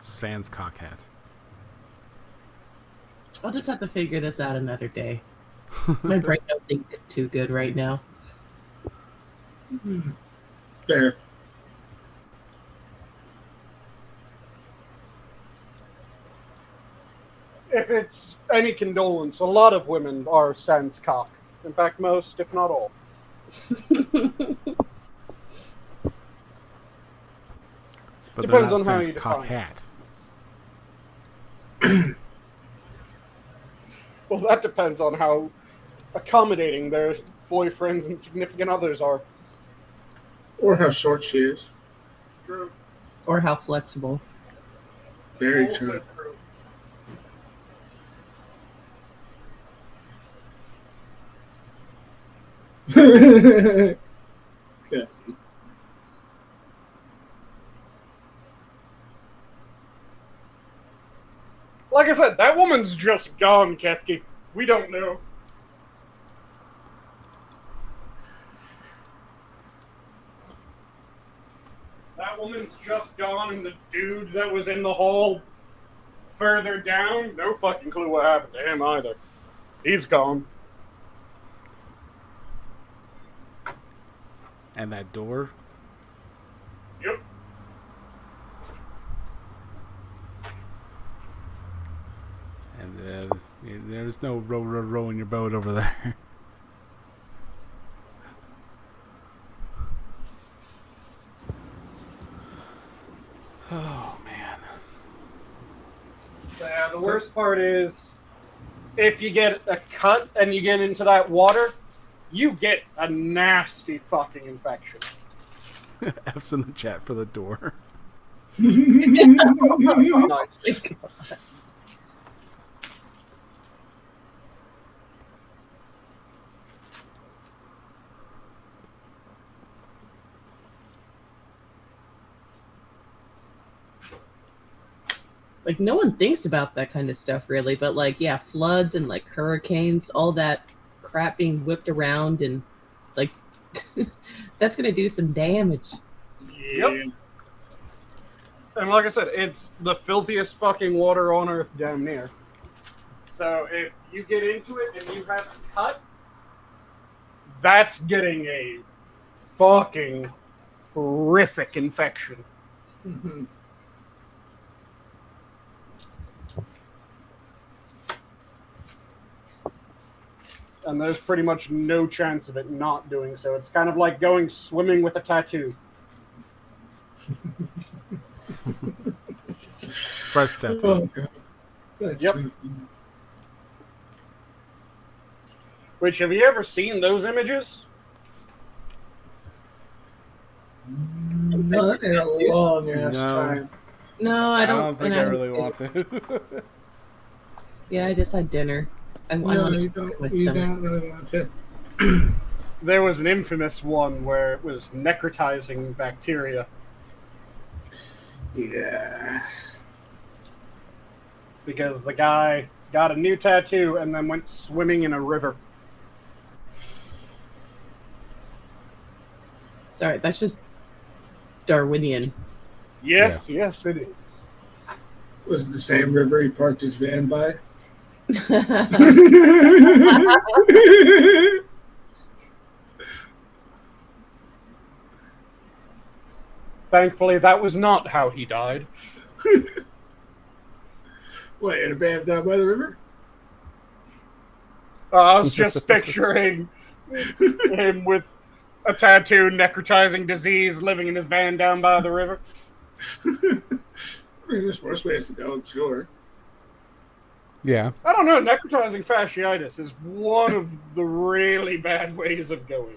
sans cockhat. I'll just have to figure this out another day. My brain don't think too good right now. Fair. If it's any condolence, a lot of women are sans cock. In fact, most, if not all. But Depends they're on not how sans you define cockhat. Well, that depends on how accommodating their boyfriends and significant others are. Or how short she is. True. Or how flexible. Very Also true. Kefki. Like I said, that woman's just gone, Kefki. We don't know. That woman's just gone, and the dude that was in the hall further down, no fucking clue what happened to him either. He's gone. And that door. Yep. And there's no rowing your boat over there. Oh man. Yeah, the worst part is, if you get a cut and you get into that water, you get a nasty fucking infection. F's in the chat for the door. Nice. Like, no one thinks about that kind of stuff, really. But, like, yeah, floods and, like, hurricanes, all that crap being whipped around and, like, that's going to do some damage. Yep. And like I said, it's the filthiest fucking water on Earth, damn near. So if you get into it and you have a cut, that's getting a fucking horrific infection. Mhm. And there's pretty much no chance of it not doing so. It's kind of like going swimming with a tattoo. Fresh tattoo. Oh, God. That's Yep. sweet. Which, have you ever seen those images? Not in a long ass No. time. No, I don't think and I really want to. Yeah, I just had dinner. I No, want you to don't. my You stomach. don't really want to. There was an infamous one where it was necrotizing bacteria Yeah. because the guy got a new tattoo and then went swimming in a river. Sorry, that's just Darwinian. Yes, yes, it is. Was it the same river he parked his van by? Thankfully, that was not how he died. What, in a van down by the river? I was just picturing him with a tattoo, necrotizing disease, living in his van down by the river. I mean, there's worse ways to go, I'm sure. Yeah. I don't know. Necrotizing fasciitis is one of the really bad ways of going.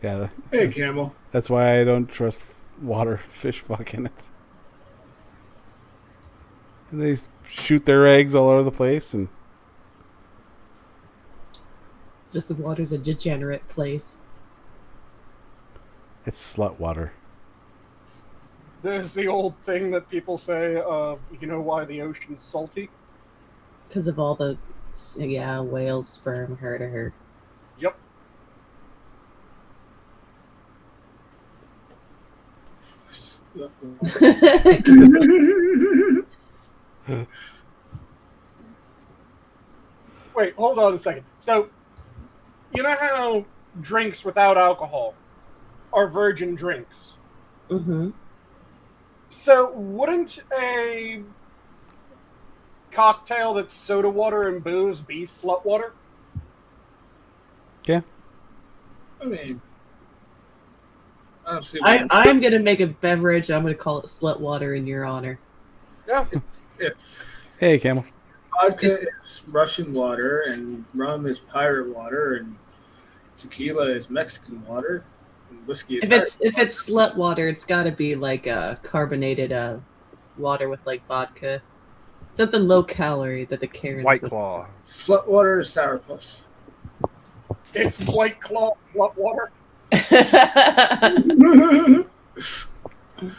Yeah. Hey, Camel. That's why I don't trust water fish fucking it. And they shoot their eggs all over the place, and Just the water's a degenerate place. it's slut water. There's the old thing that people say, you know why the ocean's salty? Because of all the, whale sperm hurt her. Yep. Wait, hold on a second. So, you know how drinks without alcohol are virgin drinks? Mm-hmm. So, wouldn't a cocktail that's soda water and booze be slut water? Yeah. I mean, I don't see why. I'm going to make a beverage. I'm going to call it slut water in your honor. Yeah. If Hey, Camel. vodka is Russian water, and rum is pirate water, and tequila is Mexican water, and whiskey is If it's slut water, it's got to be like a carbonated water with like vodka. Something low calorie that the Karens White would- Claw. slut water is sourpuss. It's White Claw slut water.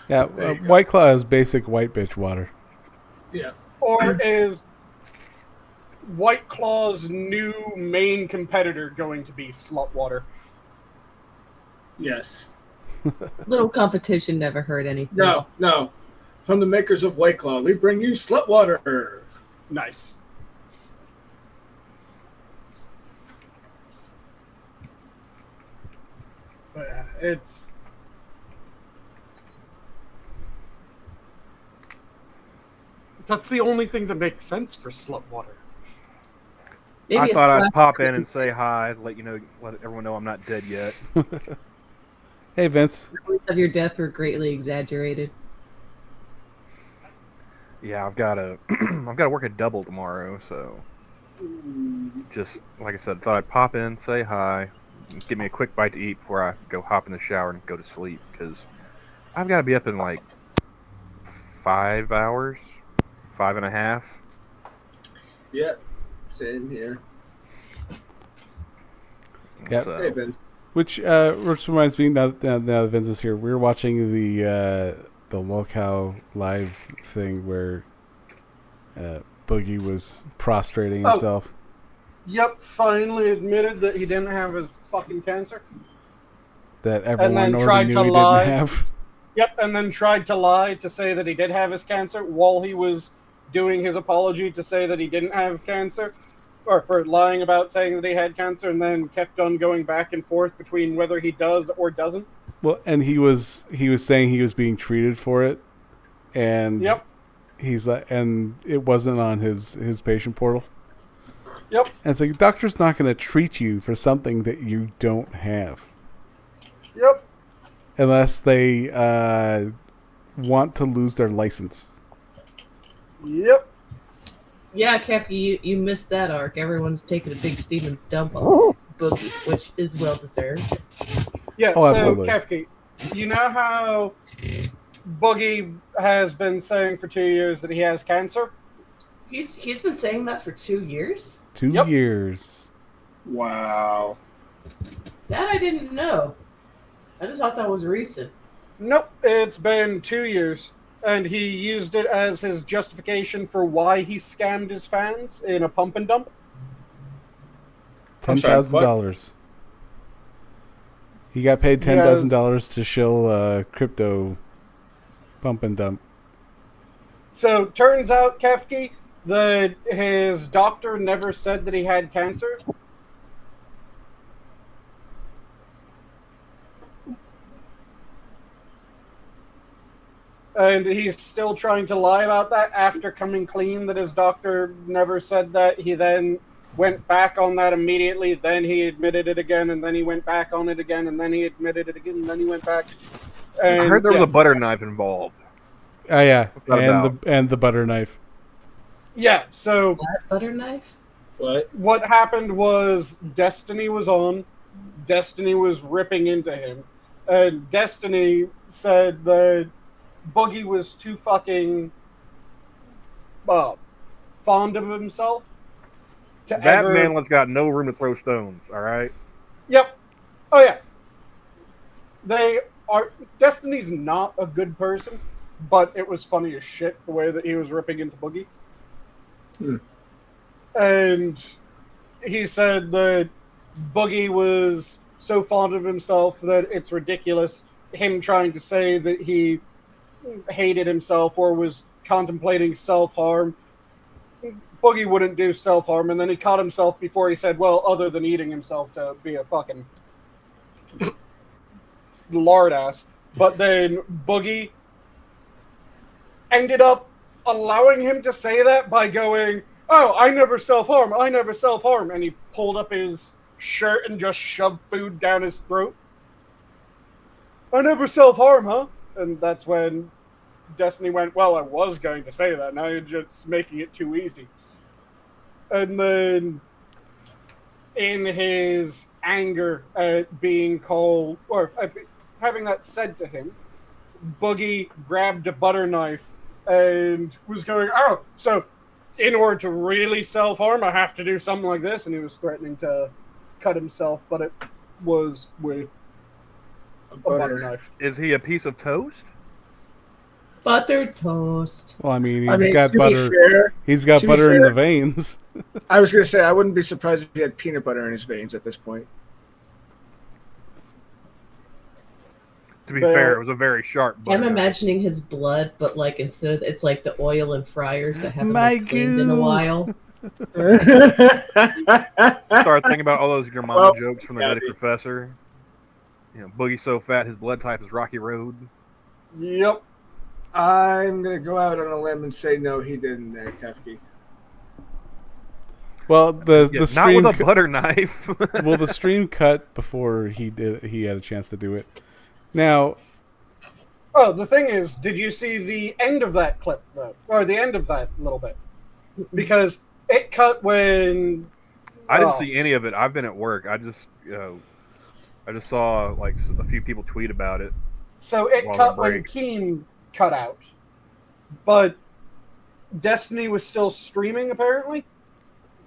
Yeah, There you go. White Claw is basic white bitch water. Yeah. Or is White Claw's new main competitor going to be slut water? Yes. Little competition never hurt anything. No. From the makers of White Claw, we bring you slut water. Nice. But yeah, that's the only thing that makes sense for slut water. Maybe I a thought I'd splash- pop in and say hi, let everyone know I'm not dead yet. Hey, Vince. Rumors of your death were greatly exaggerated. Yeah, I've got to work a double tomorrow, so just like I said, thought I'd pop in, say hi, give me a quick bite to eat before I go hop in the shower and go to sleep because I've got to be up in like 5 hours, 5.5. Yeah. Same here. Yeah. So, Hey, Vince. Which reminds me, now that Vince is here, we were watching the Lothiael live thing where Boogie was prostrating Oh. himself. Yep, finally admitted that he didn't have his fucking cancer. That everyone then already tried knew to he lie. didn't have. Yep, and then tried to lie to say that he did have his cancer while he was doing his apology to say that he didn't have cancer, or for lying about saying that he had cancer, and then kept on going back and forth between whether he does or doesn't. Well, and he was saying he was being treated for it, and Yep. he's like, and it wasn't on his patient portal. Yep. And it's like, the doctor's not going to treat you for something that you don't have. Yep. Unless they want to lose their license. Yep. Yeah, Kefki, you missed that arc. Everyone's taking a big steaming dump on Boogie, which is well deserved. Yeah, Oh, so absolutely. Kefki, you know how Boogie has been saying for 2 years that he has cancer? He's been saying that for 2 years? 2 Yep. years. Wow. That I didn't know. I just thought that was recent. Nope, it's been 2 years. And he used it as his justification for why he scammed his fans in a pump and dump. I'm sorry, $10,000. He got paid $10,000 to shill crypto pump and dump. So, turns out, Kefki, that his doctor never said that he had cancer. And he's still trying to lie about that after coming clean that his doctor never said that. He then went back on that immediately, then he admitted it again, and then he went back on it again, and then he admitted it again, and then he went back. And, I heard there was a butter knife involved. Oh yeah, What's that about? and the butter knife. Yeah, so That butter knife? what happened was Destiny was on, Destiny was ripping into him, and Destiny said that Boogie was too fucking fond of himself to That ever... manlet's got no room to throw stones, alright? Yep. Oh, yeah. They are... Destiny's not a good person, but it was funny as shit the way that he was ripping into Boogie. And he said that Boogie was so fond of himself that it's ridiculous him trying to say that he hated himself or was contemplating self-harm. Boogie wouldn't do self-harm, and then he caught himself before he said, well, other than eating himself to be a fucking lard ass. But then Boogie ended up allowing him to say that by going, oh, I never self-harm, I never self-harm. And he pulled up his shirt and just shoved food down his throat. I never self-harm, huh? And that's when Destiny went, well, I was going to say that, now you're just making it too easy. And then, in his anger at being called, or having that said to him, Boogie grabbed a butter knife and was going, oh, so in order to really self-harm, I have to do something like this. And he was threatening to cut himself, but it was with a butter knife. Is he a piece of toast? Buttered toast. Well, I mean, I mean, got to be butter. fair, He's got to be butter in fair- the veins. I was going to say, I wouldn't be surprised if he had peanut butter in his veins at this point. To be But- fair, it was a very sharp butter I'm knife. imagining his blood, but like instead of it's like the oil and fryers that haven't My been cleaned in a goo. while. Start thinking about all those your mama Well, jokes from the yeah, Nutty Professor. You know, Boogie's so fat his blood type is Rocky Road. Yep. I'm going to go out on a limb and say no, he didn't there, Kefki. Well, the Yeah, not stream with a butter knife. well, the stream cut before he had a chance to do it. Now, Oh, the thing is, did you see the end of that clip, though? Or the end of that little bit? Because it cut when... I didn't Oh. see any of it. I've been at work. I just saw like a few people tweet about it. So it While cut on when break. Keen cut out. But Destiny was still streaming, apparently.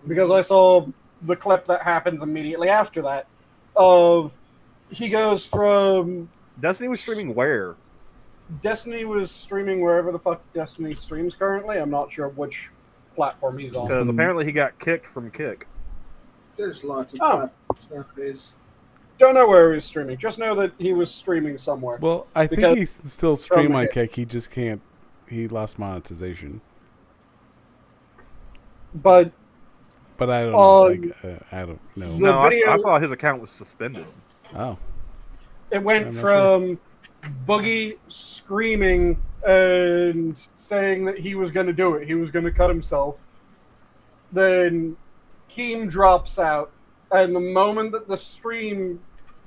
Because I saw the clip that happens immediately after that. Of... He goes from... Destiny was streaming where? Destiny was streaming wherever the fuck Destiny streams currently. I'm not sure which platform he's on. Because apparently he got kicked from Kick. There's lots of Oh. platforms nowadays. Don't know where he was streaming. Just know that he was streaming somewhere. well, I think Because- he can still stream from on it. Kek. He just can't. He lost monetization. But But I don't know. On I don't know. The No, I video- saw his account was suspended. Oh, it went I'm not from Boogie screaming and saying that he was going to do it. He was going to cut himself. Then Keen drops out. And the moment that the stream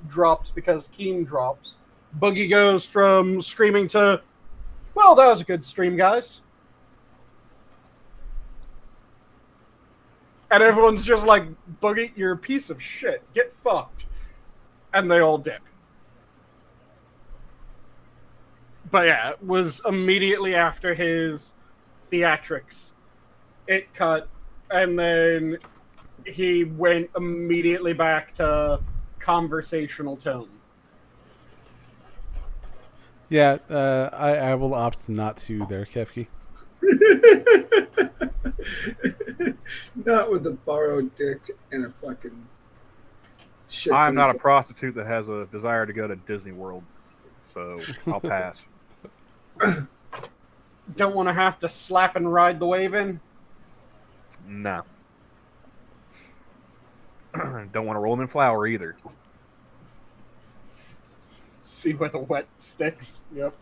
drops, because Keen drops, Boogie goes from screaming to, well, that was a good stream, guys. And everyone's just like, Boogie, you're a piece of shit. Get fucked. And they all dip. But yeah, it was immediately after his theatrics it cut, and then he went immediately back to conversational tone. Yeah, I will opt not to there, Kefki. Not with a borrowed dick and a fucking shit. I'm not a prostitute that has a desire to go to Disney World, so I'll pass. Don't want to have to slap and ride the wave in? No. Don't want to roll them in flour either. See where the wet sticks. Yep.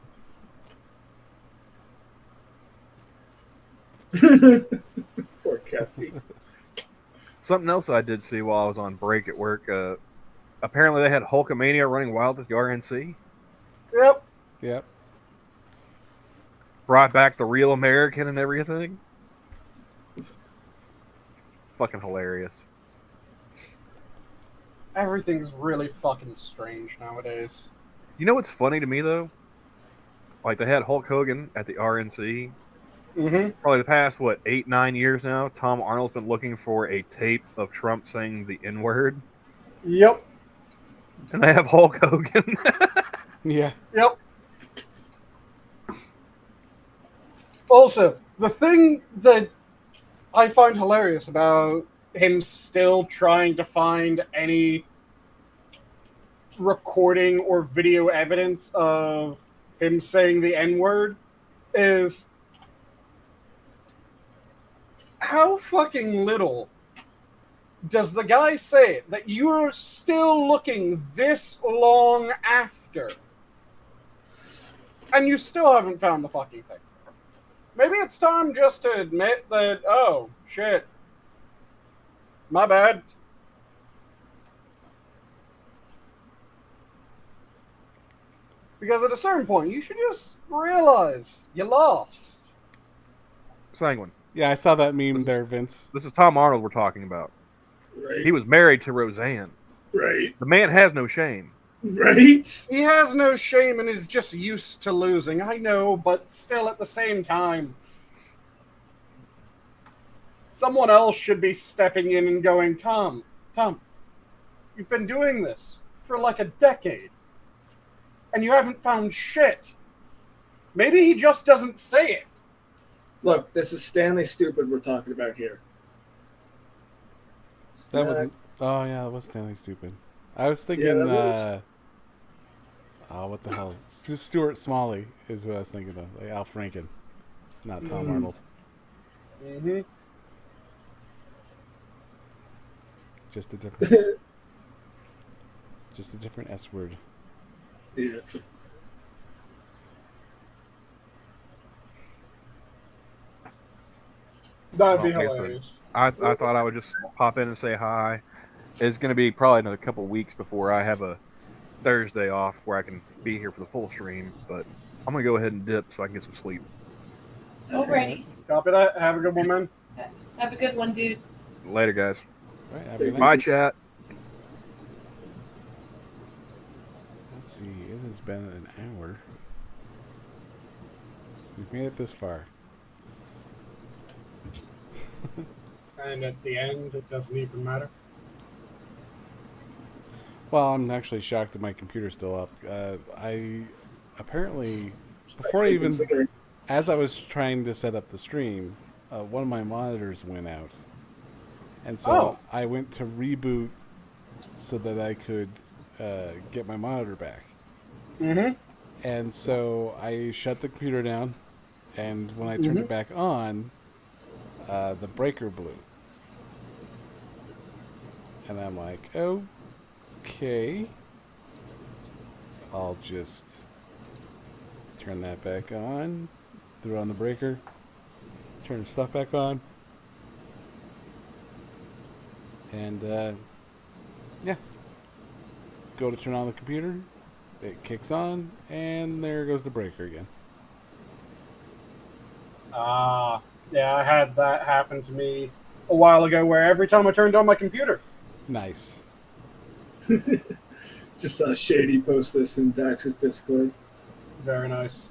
Poor Kefki. Something else I did see while I was on break at work. Apparently, they had Hulkamania running wild at the RNC. Yep. Yep. Brought back the real American and everything. Fucking hilarious. Everything's really fucking strange nowadays. You know what's funny to me, though? Like, they had Hulk Hogan at the RNC. Mm-hmm. Probably the past, 8, 9 years now, Tom Arnold's been looking for a tape of Trump saying the N-word. Yep. And they have Hulk Hogan. Yeah. Yep. Also, the thing that I find hilarious about him still trying to find any recording or video evidence of him saying the N-word is how fucking little does the guy say it that you're still looking this long after and you still haven't found the fucking thing. Maybe it's time just to admit that, oh, shit. My bad. Because at a certain point, you should just realize you lost. Sanguine. Yeah, I saw that meme there, Vince. This is Tom Arnold we're talking about. Right. He was married to Roseanne. Right. The man has no shame. Right. He has no shame and is just used to losing. I know, but still at the same time. Someone else should be stepping in and going, Tom, you've been doing this for like a decade. And you haven't found shit. Maybe he just doesn't say it. Look, this is Stanley Stupid we're talking about here. That wasn't. Oh yeah, that was Stanley Stupid. I was thinking. What the hell? Stuart Smalley is who I was thinking of. Like Al Franken, not Tom Arnold. Mm-hmm. Just a different. Just a different S word. Yeah. That'd be Well, I guess hilarious. I thought I would just pop in and say hi. It's going to be probably another couple weeks before I have a Thursday off where I can be here for the full stream, but I'm going to go ahead and dip so I can get some sleep. Alrighty. Copy that. Have a good one, man. Have a good one, dude. Later, guys. All right, have a good Bye, night. chat. Let's see. It has been an hour. We've made it this far. And at the end, it doesn't even matter. Well, I'm actually shocked that my computer's still up. I apparently, before I even, as I was trying to set up the stream, one of my monitors went out. And so I went to reboot so that I could get my monitor back. Mm-hmm. And so I shut the computer down, and when I turned it back on, the breaker blew. And I'm like, okay. I'll just turn that back on, throw on the breaker, turn the stuff back on, and yeah, go to turn on the computer, it kicks on, and there goes the breaker again. Yeah, I had that happen to me a while ago where every time I turned on my computer. Nice. Just saw Shady post this in Dax's Discord. Very nice.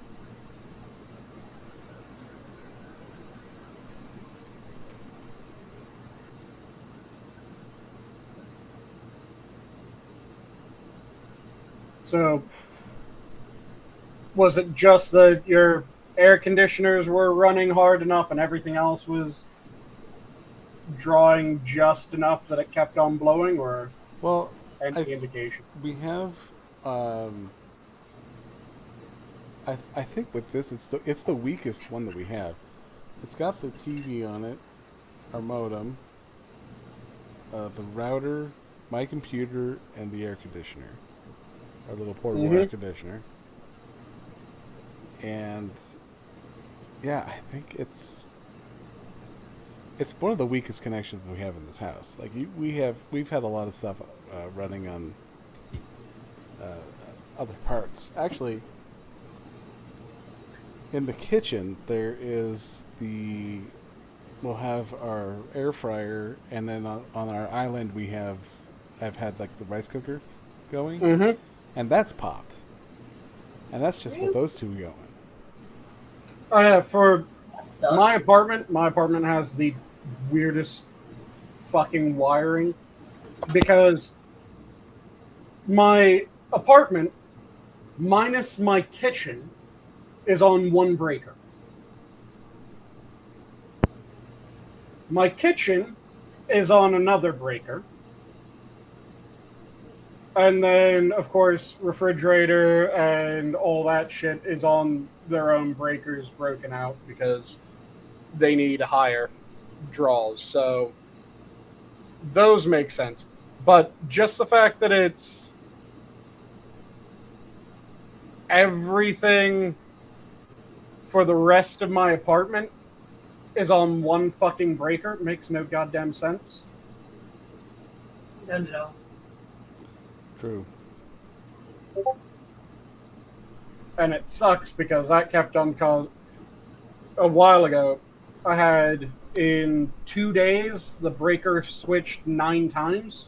So, was it just that your air conditioners were running hard enough and everything else was drawing just enough that it kept on blowing, or Well, any indication? we have. I think with this, it's the weakest one that we have. It's got the TV on it, our modem, the router, my computer, and the air conditioner, our little portable air conditioner. And yeah, I think it's one of the weakest connections we have in this house. Like we've had a lot of stuff running on other parts. Actually, in the kitchen there is we'll have our air fryer, and then on our island I've had like the rice cooker going, and that's popped, and that's just with those two going. Oh yeah, for That sucks. my apartment has the weirdest fucking wiring, because my apartment minus my kitchen is on one breaker. My kitchen is on another breaker. And then, of course, refrigerator and all that shit is on their own breakers broken out because they need higher draws. So those make sense. But just the fact that it's everything for the rest of my apartment is on one fucking breaker makes no goddamn sense. None at all. True. And it sucks because that kept on a while ago. I had in 2 days the breaker switched 9 times.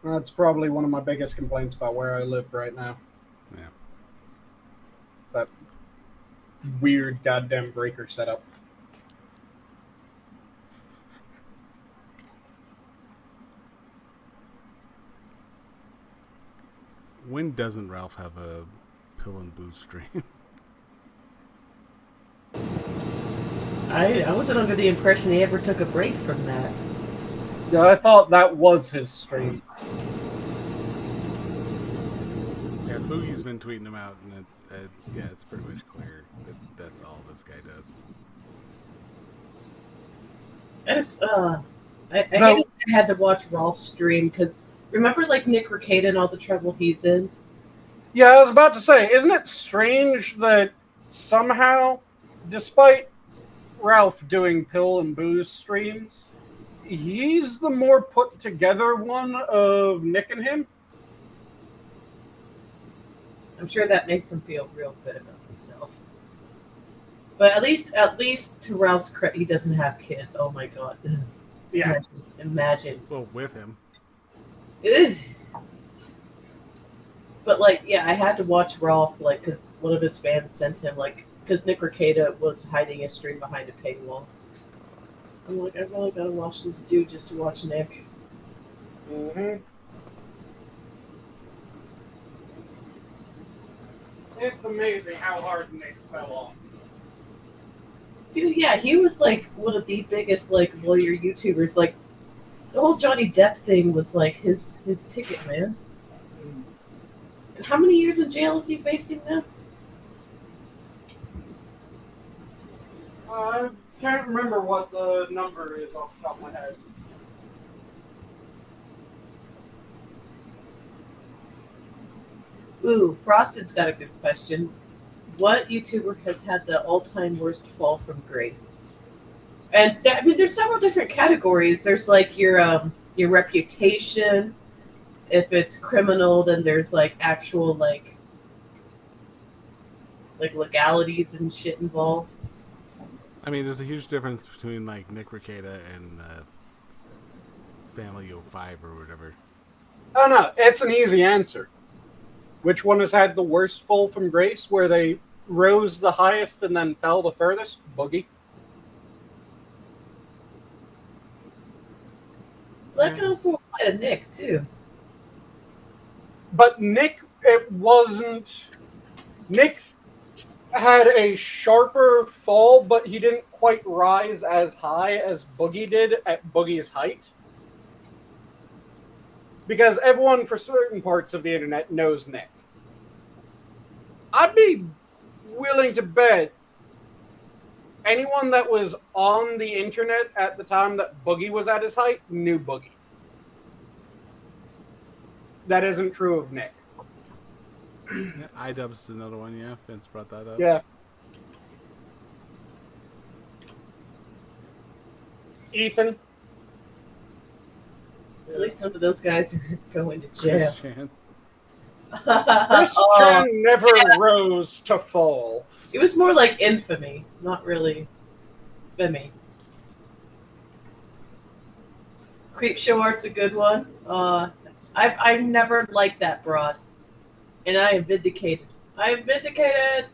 That's probably one of my biggest complaints about where I live right now. Yeah. That weird goddamn breaker setup. When doesn't Ralph have a pill and booze stream? I wasn't under the impression he ever took a break from that. Yeah, I thought that was his stream. Yeah, Foogie's been tweeting him out, and it's pretty much clear that that's all this guy does. I hated I had to watch Rolf's stream because remember like Nick Rekieta and all the trouble he's in? Yeah, I was about to say, isn't it strange that somehow, despite Ralph doing pill and booze streams, he's the more put together one of Nick and him? I'm sure that makes him feel real good about himself. But at least to Ralph's credit, he doesn't have kids. Oh my god. Yeah. Imagine. Well, with him. Ugh. But like, yeah, I had to watch Rolf like because one of his fans sent him like because Nick Rekieta was hiding his stream behind a paywall. I'm like, I really gotta watch this dude just to watch Nick. Mm-hmm. It's amazing how hard Nick fell off. Dude, yeah, he was like one of the biggest like lawyer YouTubers. Like the whole Johnny Depp thing was like his ticket, man. And how many years in jail is he facing now? I can't remember what the number is off the top of my head. Ooh, Frosted's got a good question. What YouTuber has had the all-time worst fall from grace? And I mean, there's several different categories. There's like your reputation. If it's criminal, then there's like actual like legalities and shit involved. I mean, there's a huge difference between like Nick Rekieta and Family 05 or whatever. Oh no, it's an easy answer. Which one has had the worst fall from grace, where they rose the highest and then fell the furthest? Boogie. That can also apply to Nick too. But Nick, it wasn't. Nick had a sharper fall, but he didn't quite rise as high as Boogie did at Boogie's height. Because everyone for certain parts of the internet knows Nick. I'd be willing to bet anyone that was on the internet at the time that Boogie was at his height knew Boogie. That isn't true of Nick. Yeah, iDubbbz is another one. Yeah, Vince brought that up. Yeah. Ethan. At least some of those guys are going to jail. Chris Chan. Chris Chan never rose to fall. It was more like infamy, not really Vimy. Creep Show Art's a good one. I've never liked that broad. And I am vindicated. I am vindicated!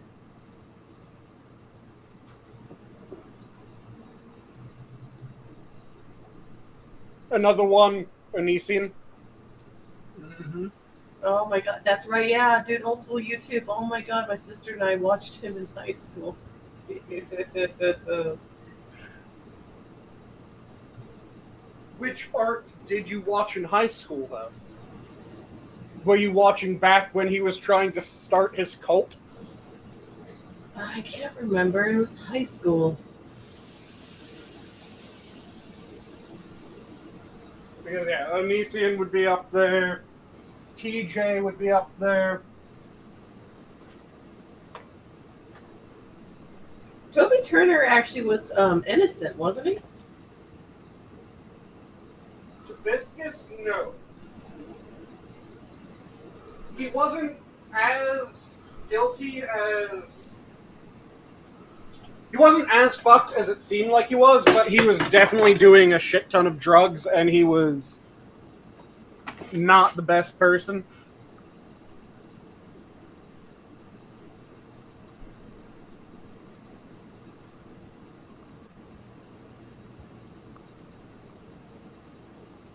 Another one, Onision. Mm-hmm. Oh my god, that's right, yeah, dude, old school YouTube. Oh my god, my sister and I watched him in high school. Which art did you watch in high school, though? Were you watching back when he was trying to start his cult? I can't remember, it was high school. Because, yeah, Onision would be up there. TJ would be up there. Toby Turner actually was innocent, wasn't he? Hibiscus? No. He wasn't as guilty as... He wasn't as fucked as it seemed like he was, but he was definitely doing a shit ton of drugs, and he was not the best person.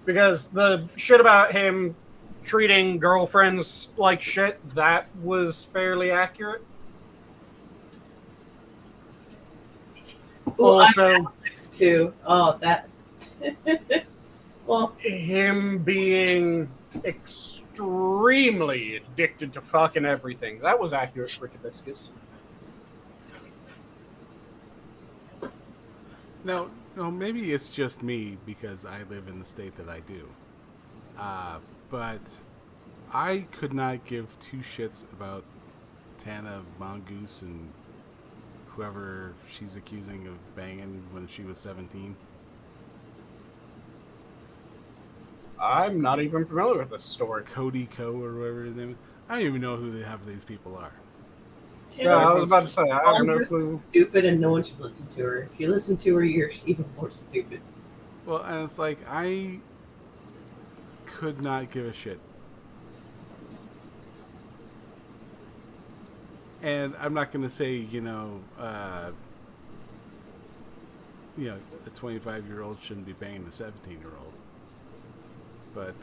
Because the shit about him treating girlfriends like shit, that was fairly accurate. Ooh, Also, Alex too. Oh, that. Well, him being extremely addicted to fucking everything. That was accurate for Hibiscus. No, maybe it's just me because I live in the state that I do. But I could not give two shits about Tana Mongoose and whoever she's accusing of banging when she was 17. I'm not even familiar with this story. Cody Ko or whatever his name is. I don't even know who the half of these people are. Yeah, I was about to say, I have no Mongoose clue. is stupid and no one should listen to her. If you listen to her, you're even more stupid. Well, and it's like, I could not give a shit. And I'm not going to say, a 25-year-old shouldn't be banging a 17-year-old. But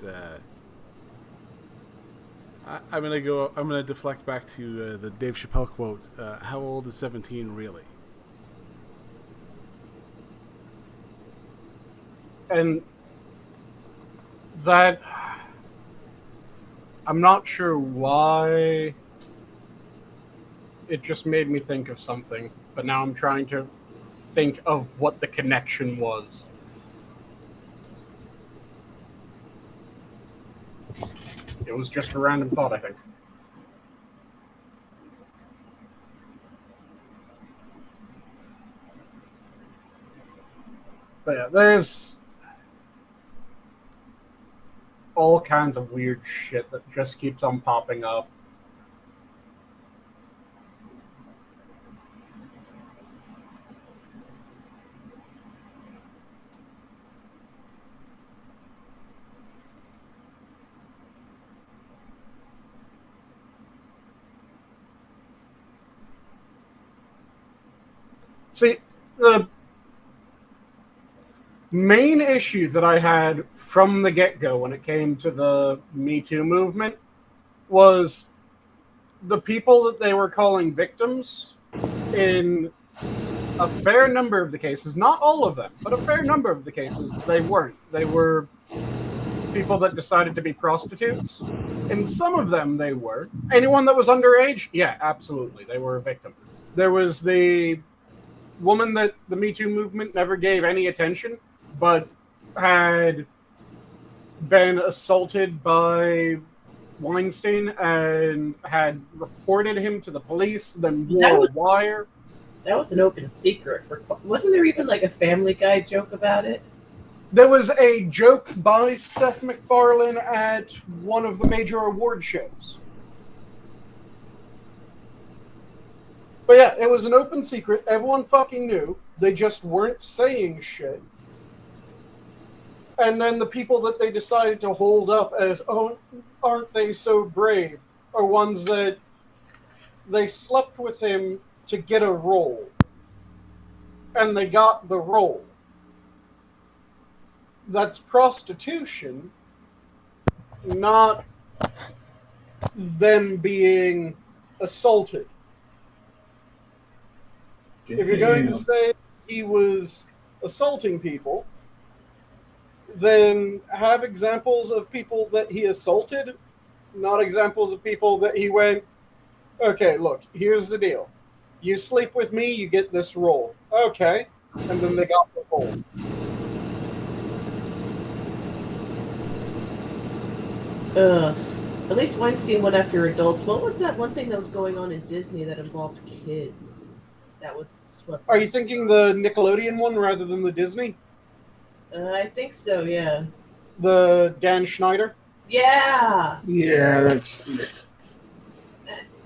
I'm gonna deflect back to the Dave Chappelle quote. How old is 17 really? And that, I'm not sure why it just made me think of something, but now I'm trying to think of what the connection was. It was just a random thought, I think. But yeah, there's all kinds of weird shit that just keeps on popping up. See, the main issue that I had from the get-go when it came to the Me Too movement was the people that they were calling victims in a fair number of the cases, not all of them, but a fair number of the cases, they weren't. They were people that decided to be prostitutes. In some of them, they were. Anyone that was underage, yeah, absolutely, they were a victim. There was the woman that the Me Too movement never gave any attention, but had been assaulted by Weinstein and had reported him to the police, then wore a wire. That was an open secret. Wasn't there even like a Family Guy joke about it? There was a joke by Seth MacFarlane at one of the major award shows. But yeah, it was an open secret. Everyone fucking knew. They just weren't saying shit. And then the people that they decided to hold up as, oh, aren't they so brave, are ones that they slept with him to get a role. And they got the role. That's prostitution, not them being assaulted. Damn. If you're going to say he was assaulting people, then have examples of people that he assaulted, not examples of people that he went, okay, look, here's the deal. You sleep with me, you get this role. Okay. And then they got the role. At least Weinstein went after adults. What was that one thing that was going on in Disney that involved kids? That was swept. Are you thinking the Nickelodeon one rather than the Disney? I think so, yeah. The Dan Schneider? Yeah! Yeah, that's...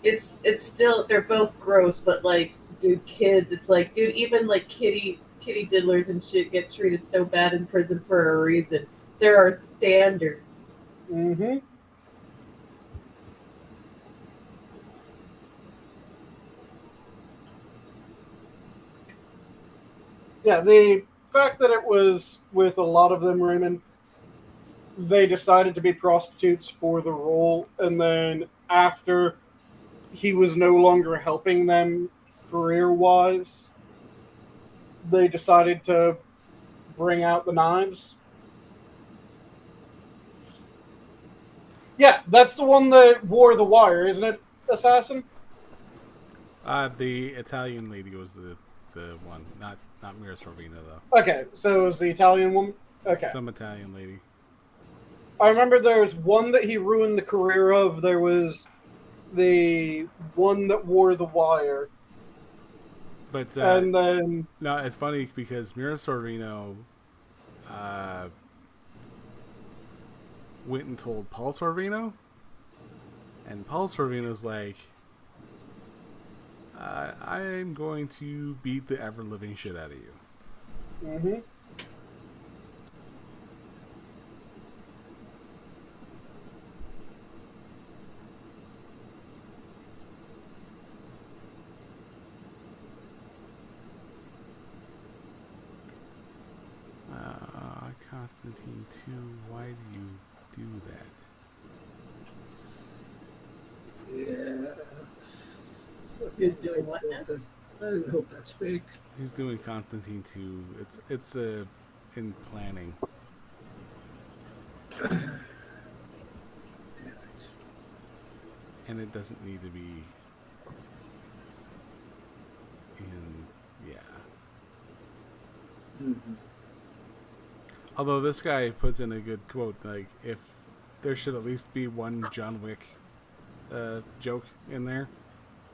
It's still, they're both gross, but like, dude, kids, it's like, dude, even like kitty diddlers and shit get treated so bad in prison for a reason. There are standards. Mm-hmm. Yeah, the fact that it was with a lot of them, Raymond, they decided to be prostitutes for the role, and then after he was no longer helping them career-wise, they decided to bring out the knives. Yeah, that's the one that wore the wire, isn't it, Assassin? The Italian lady was the one, not Mira Sorvino though. Okay, so it was the Italian woman? Okay. Some Italian lady. I remember there was one that he ruined the career of. There was the one that wore the wire. But and then... No, it's funny because Mira Sorvino went and told Paul Sorvino, and Paul Sorvino's like, I'm going to beat the ever-living shit out of you. Mm-hmm. Constantine 2, why do you do that? Yeah. Who's doing what now? I hope that's fake. He's doing Constantine 2. It's in planning. Damn it. And it doesn't need to be in, yeah. Mm-hmm. Although this guy puts in a good quote, like, if there should at least be one John Wick joke in there,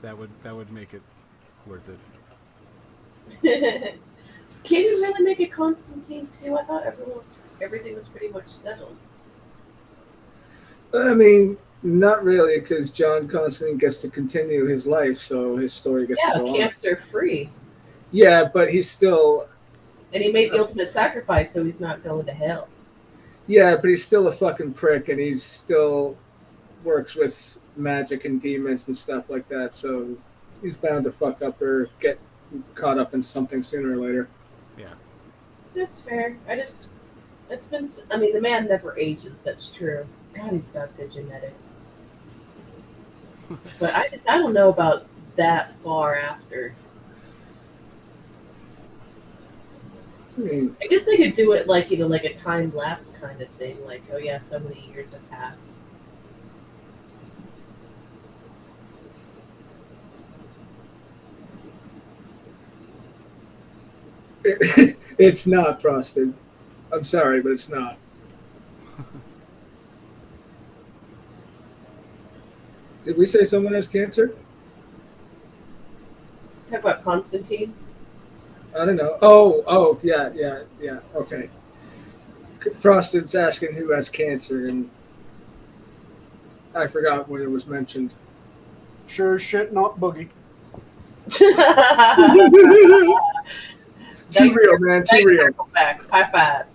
that would make it worth it. Can you really make it Constantine 2? I thought everything was pretty much settled. I mean, not really, because John Constantine gets to continue his life, so his story gets to go on. Cancer free. Yeah, but he's still... And he made the ultimate sacrifice, so he's not going to hell. Yeah, but he's still a fucking prick, and he's still works with magic and demons and stuff like that, so he's bound to fuck up or get caught up in something sooner or later. Yeah. That's fair. It's been. I mean, the man never ages. That's true. God, he's got good genetics. But I don't know about that far after. I mean, I guess they could do it like like a time lapse kind of thing. Like, oh yeah, so many years have passed. it's not Frosted. I'm sorry, but it's not. Did we say someone has cancer? Talk about Constantine. I don't know. Oh, yeah. Okay. Frosted's asking who has cancer, and I forgot when it was mentioned. Sure as shit, not Boogie. Too real, man. Too real. Circle back. High five.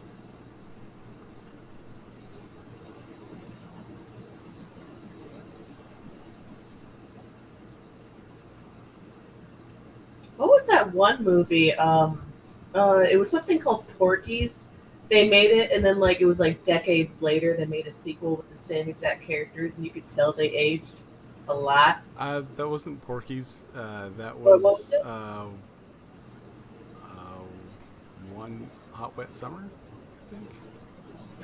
What was that one movie? It was something called Porky's. They made it, and then like it was like decades later, they made a sequel with the same exact characters, and you could tell they aged a lot. That wasn't Porky's. That What was was it? One Hot Wet Summer, I think.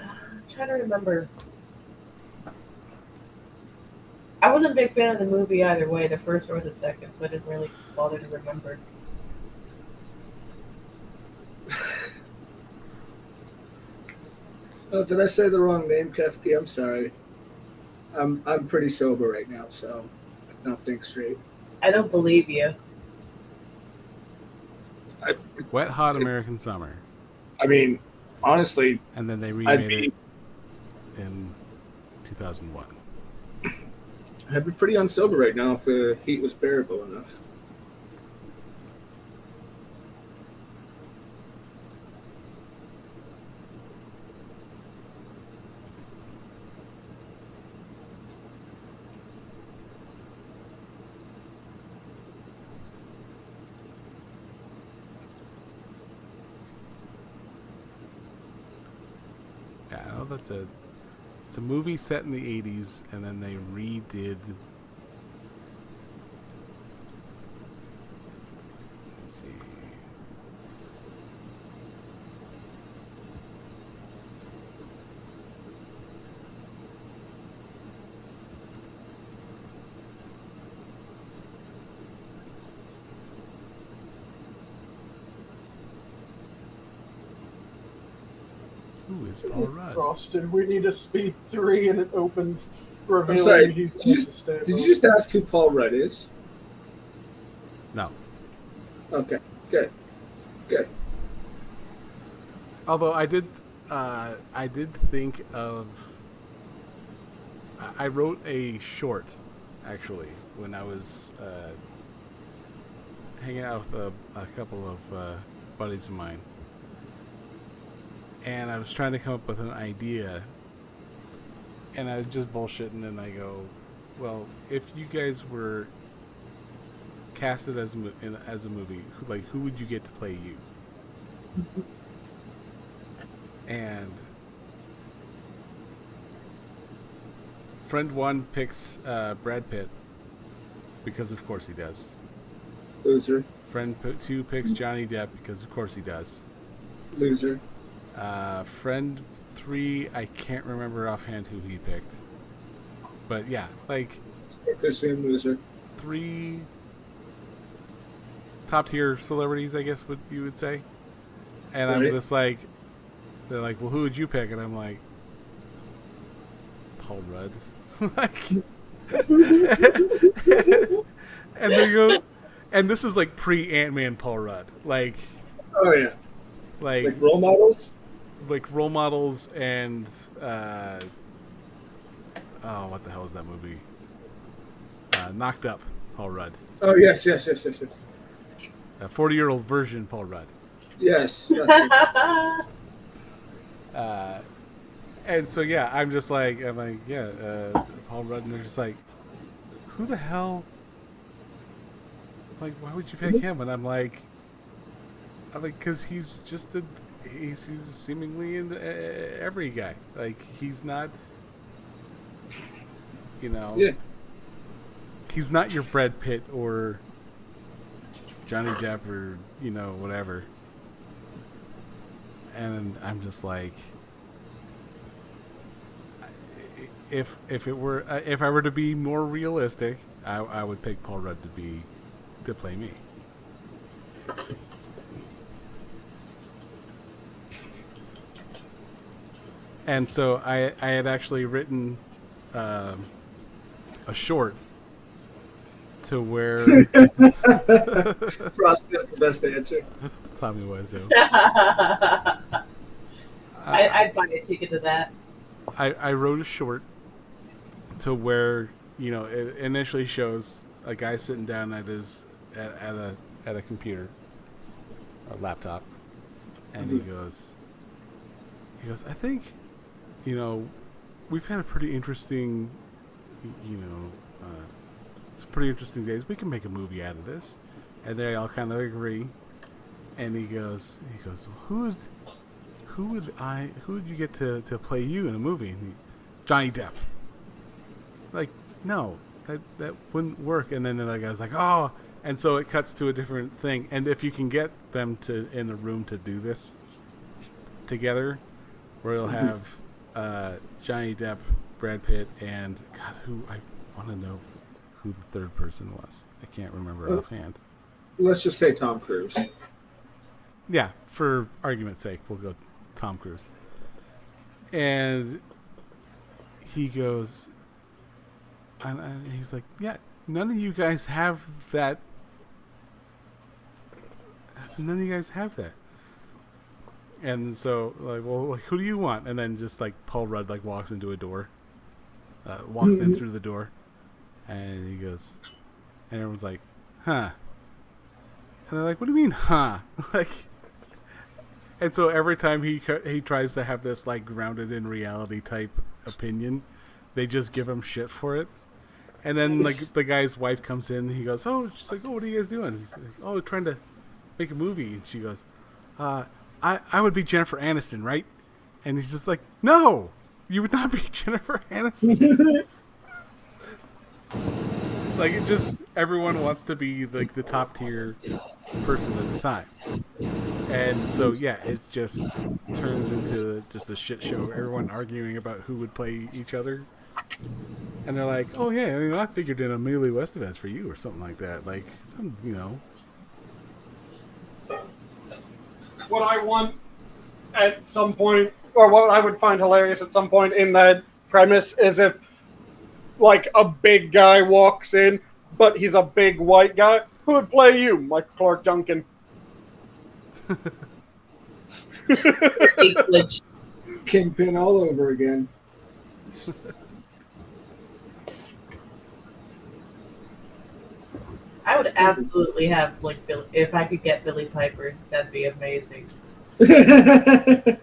I'm trying to remember. I wasn't a big fan of the movie either way, the first or the second, so I didn't really bother to remember. Oh, did I say the wrong name, Kefki? I'm sorry. I'm pretty sober right now, so I don't think straight. I don't believe you. Wet Hot American Summer. I mean, honestly, And then they I'd remade be it in 2001. I'd be pretty unsober right now if the heat was bearable enough. Yeah, I know it's a movie set in the 80s, and then they redid. Let's see. Who is Paul Rudd? Frosted. We need a speed 3, and it opens I'm revealing sorry. he's Did you just ask who Paul Rudd is? No. Okay, good. Although I did think of. I wrote a short, actually, when I was hanging out with a couple of buddies of mine, and I was trying to come up with an idea, and I was just bullshitting, and I go, well, if you guys were casted as a movie, who would you get to play you? And friend one picks Brad Pitt because of course he does. Loser. Friend two picks Johnny Depp because of course he does. Loser. Friend three, I can't remember offhand who he picked, but yeah, like The same loser. 3 top tier celebrities, I guess what you would say. And I'm Right. just like, they're like, well, who would you pick? And I'm like, Paul Rudd. Like, and they go, and this is like pre Ant-Man Paul Rudd, like Oh yeah. Like role models. like role models and oh, what the hell is that movie? Knocked Up Paul Rudd. Oh yes. A 40-year-old version Paul Rudd. Yes. That's And so yeah, I'm like, yeah, Paul Rudd, and they're just like, who the hell like, why would you pick him? And I'm like, because he's just he's seemingly in every guy. Like, he's not, Yeah. he's not your Brad Pitt or Johnny Depp or whatever. And I'm just like, if I were to be more realistic, I would pick Paul Rudd to play me. And so I had actually written a short to where Frost, that's the best answer. Tommy Wiseau. I'd buy a ticket to that. I wrote a short to where it initially shows a guy sitting down at a computer or laptop, and he goes, I think we've had a pretty interesting some pretty interesting days. We can make a movie out of this. And they all kind of agree. And he goes, well, who would you get to play you in a movie? And Johnny Depp. Like, no, that wouldn't work. And then the other guy's like, oh, and so it cuts to a different thing. And if you can get them in a room to do this together, where you'll have Johnny Depp, Brad Pitt, and God, who I want to know who the third person was. I can't remember offhand. Let's just say Tom Cruise. Yeah, for argument's sake, we'll go Tom Cruise. And he goes, and he's like, yeah, none of you guys have that. None of you guys have that. And so, like, well, like, who do you want? And then just like Paul Rudd like walks into a door, walks in through the door, and he goes, and everyone's like, huh? And they're like, what do you mean, huh? Like, and so every time he tries to have this like grounded in reality type opinion, they just give him shit for it. And then like the guy's wife comes in, and he goes, oh, she's like, oh, what are you guys doing? He's like, oh, trying to make a movie. And she goes, I would be Jennifer Aniston, right? And he's just like, no, you would not be Jennifer Aniston. Like, it just, everyone wants to be like the top tier person at the time. And so, yeah, it just turns into just a shit show. Everyone arguing about who would play each other. And they're like, oh yeah, I figured in Emilio Estevez for you or something like that. Like, some, What I want at some point, or what I would find hilarious at some point in that premise, is if like a big guy walks in, but he's a big white guy. Who would play you, Michael Clark Duncan? Kingpin all over again. I would absolutely have like Billy. If I could get Billy Piper, that'd be amazing.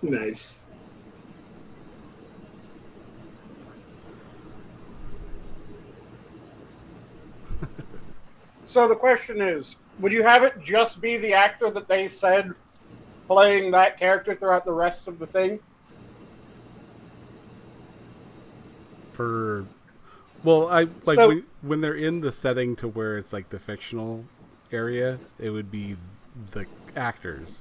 Nice. So the question is, would you have it just be the actor that they said playing that character throughout the rest of the thing? Well, I like So- when they're in the setting to where it's like the fictional area, it would be the actors,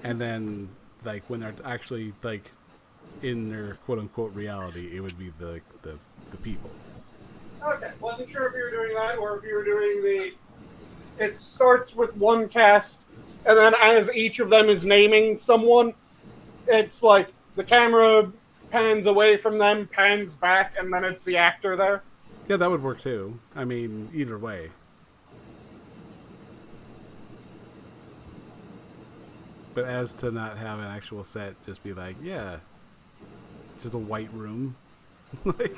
and then like when they're actually like in their quote unquote reality, it would be the people. Okay, wasn't sure if you were doing that or if you were doing the. It starts with one cast, and then as each of them is naming someone, it's like the camera pans away from them, pans back, and then it's the actor there. Yeah, that would work too. I mean, either way. But as to not have an actual set, just be like, yeah, just a white room. Like,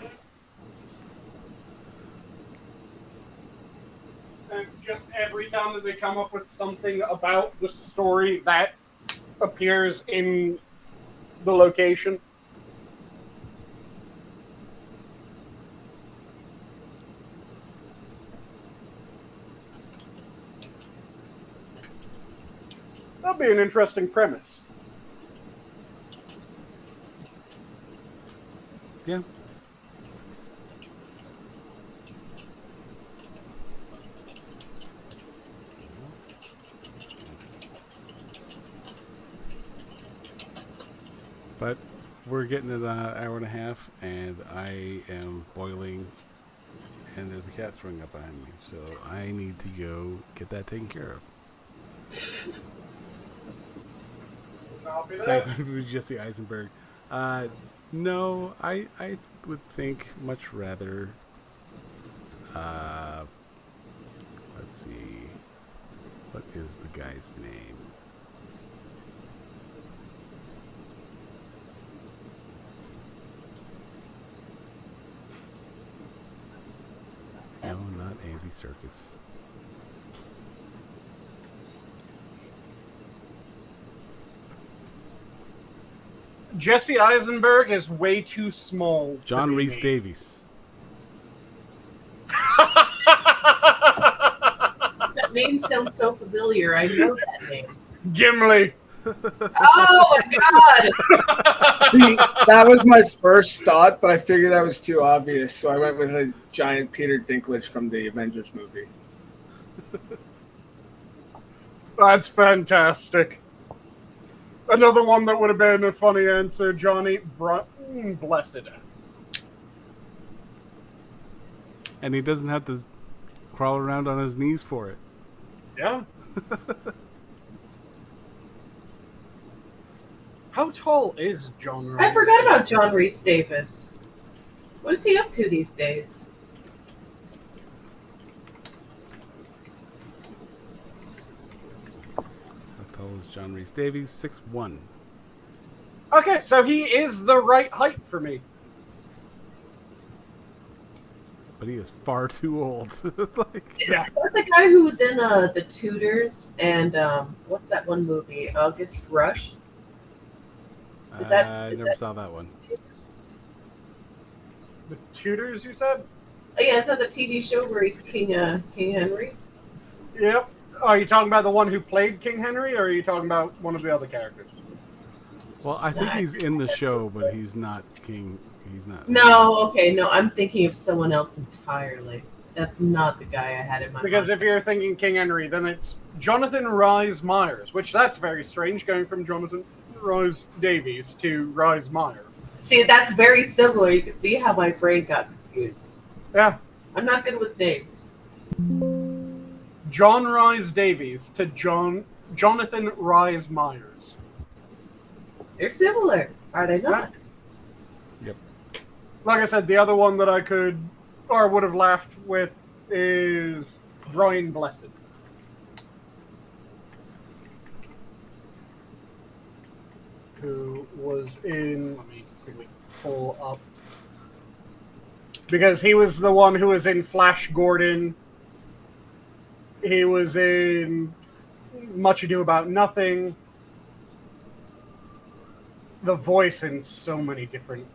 And it's just every time that they come up with something about the story that appears in the location. be an interesting premise. Yeah. But we're getting to the hour and a half, and I am boiling, and there's a cat throwing up behind me, so I need to go get that taken care of. Copy that. Same with Jesse Eisenberg. No, I would think much rather. Let's see. What is the guy's name? No, not Andy Serkis. Jesse Eisenberg is way too small. to John be Rhys me. Davies. That name sounds so familiar. I know that name. Gimli. Oh my god! See, that was my first thought, but I figured that was too obvious, so I went with a giant Peter Dinklage from the Avengers movie. That's fantastic. Another one that would have been a funny answer, Johnny Blessed. And he doesn't have to crawl around on his knees for it. Yeah. How tall is John Rhys? I forgot about John Rhys Davis. What is he up to these days? How tall is John Rhys Davies? 6'1". Okay, so he is the right height for me. But he is far too old. Yeah. Is that the guy who was in the Tudors and what's that one movie? August Rush? Is that- I is never that- saw that one. The Tudors, you said? Oh, yeah, is that the TV show where he's King Henry? Yep. Are you talking about the one who played King Henry, or are you talking about one of the other characters? Well, I think he's in the show, but he's not king. He's not. No, okay, no, I'm thinking of someone else entirely. That's not the guy I had in my Because mind. if you're thinking King Henry, then it's Jonathan Rhys Myers, which that's very strange, going from Jonathan Rhys Davies to Rhys Myers. See, that's very similar. You can see how my brain got confused. Yeah. I'm not good with names. John Rhys Davies to Jonathan Rhys Myers. They're similar, are they not? Yep. Like I said, the other one that I could or would have laughed with is Brian Blessed. Who was in, let me quickly pull up, because he was the one who was in Flash Gordon. He was in Much Ado About Nothing. The voice in so many different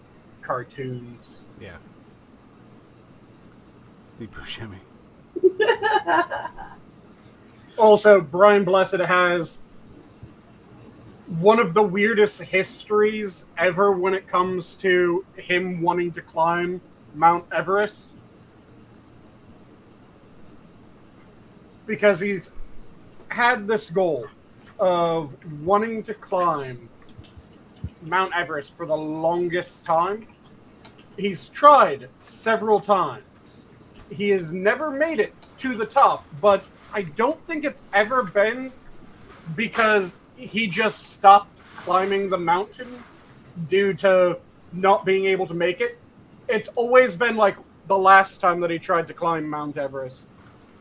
cartoons. Yeah. Steve Buscemi. Also, Brian Blessed has one of the weirdest histories ever when it comes to him wanting to climb Mount Everest. Because he's had this goal of wanting to climb Mount Everest for the longest time. He's tried several times. He has never made it to the top, but I don't think it's ever been because he just stopped climbing the mountain due to not being able to make it. It's always been like the last time that he tried to climb Mount Everest.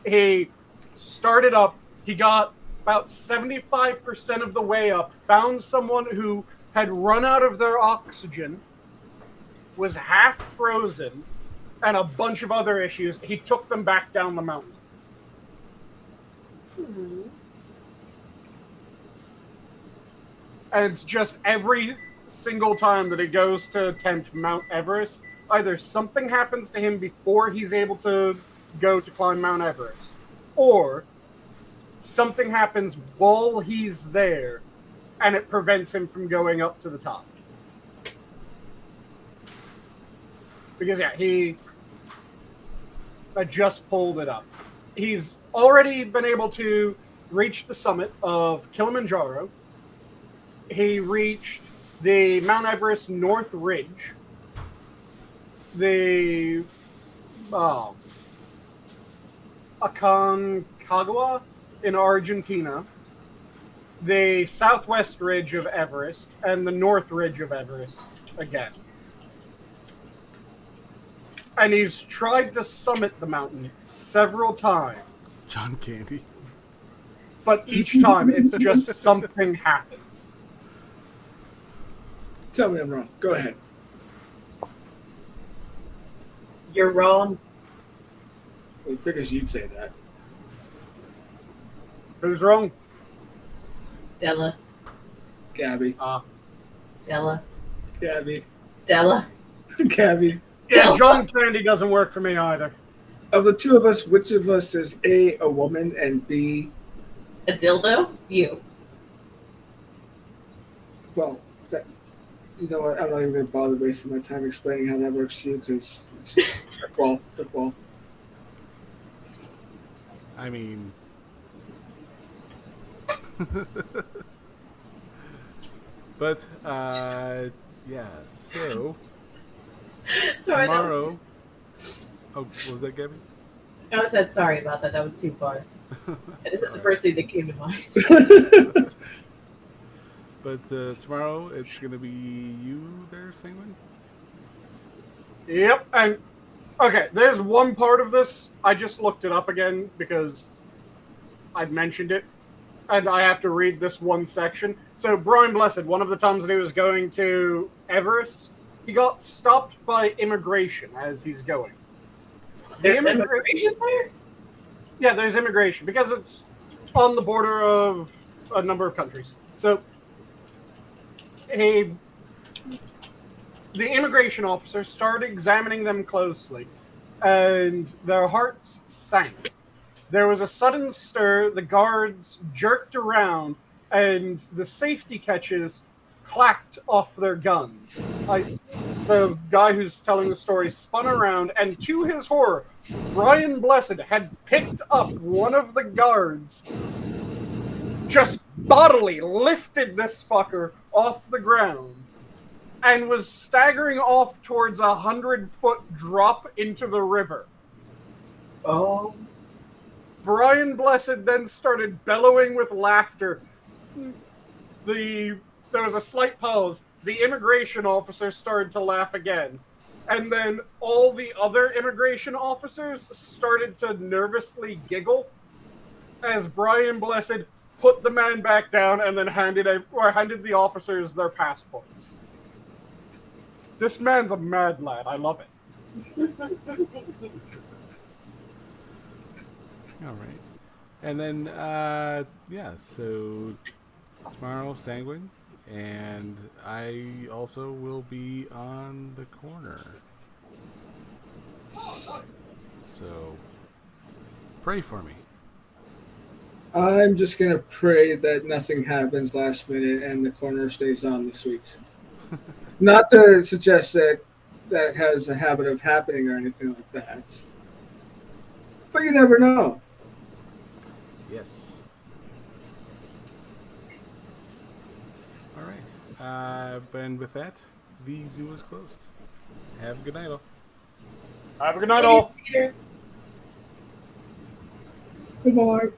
He started up, he got about 75% of the way up, found someone who had run out of their oxygen, was half frozen, and a bunch of other issues. He took them back down the mountain. And it's just every single time that he goes to attempt Mount Everest, either something happens to him before he's able to go to climb Mount Everest, or something happens while he's there, and it prevents him from going up to the top. Because, yeah, I just pulled it up. He's already been able to reach the summit of Kilimanjaro. He reached the Mount Everest North Ridge, the Aconcagua in Argentina, the southwest ridge of Everest, and the north ridge of Everest again. And he's tried to summit the mountain several times. John Candy. But each time, it's just something happens. Tell me I'm wrong. Go ahead. You're wrong. Well, it figures you'd say that. Who's wrong? Della. Gabby. Della. Gabby. Della. Gabby. Yeah, John Candy doesn't work for me either. Of the two of us, which of us is A, a woman, and B... A dildo? You. Well, you know what? I'm not even going to bother wasting my time explaining how that works to you, because it's just football. I mean... But, yeah, so... Sorry, tomorrow... Oh, what was that, Gabby? I said sorry about that. That was too far. It's the first thing that came to mind. But tomorrow, it's going to be you there, Sanguine? Yep, and... Okay, there's one part of this. I just looked it up again because I mentioned it. And I have to read this one section. So, Brian Blessed, one of the times that he was going to Everest, he got stopped by immigration as he's going. There's immigration there? Yeah, there's immigration because it's on the border of a number of countries. So, the immigration officers started examining them closely, and their hearts sank. There was a sudden stir, the guards jerked around, and the safety catches clacked off their guns. The guy who's telling the story spun around, and to his horror, Brian Blessed had picked up one of the guards, just bodily lifted this fucker off the ground, and was staggering off towards 100-foot drop into the river. Oh. Brian Blessed then started bellowing with laughter. There was a slight pause. The immigration officer started to laugh again. And then all the other immigration officers started to nervously giggle as Brian Blessed put the man back down and then handed the officers their passports. This man's a mad lad. I love it. All right. And then, yeah, so tomorrow, Sanguine, and I also will be on the corner. So, pray for me. I'm just going to pray that nothing happens last minute and the corner stays on this week. Not to suggest that that has a habit of happening or anything like that. But you never know. Yes. All right. And with that, the zoo is closed. Have a good night, all. Have a good night, all. Cheers. Goodbye.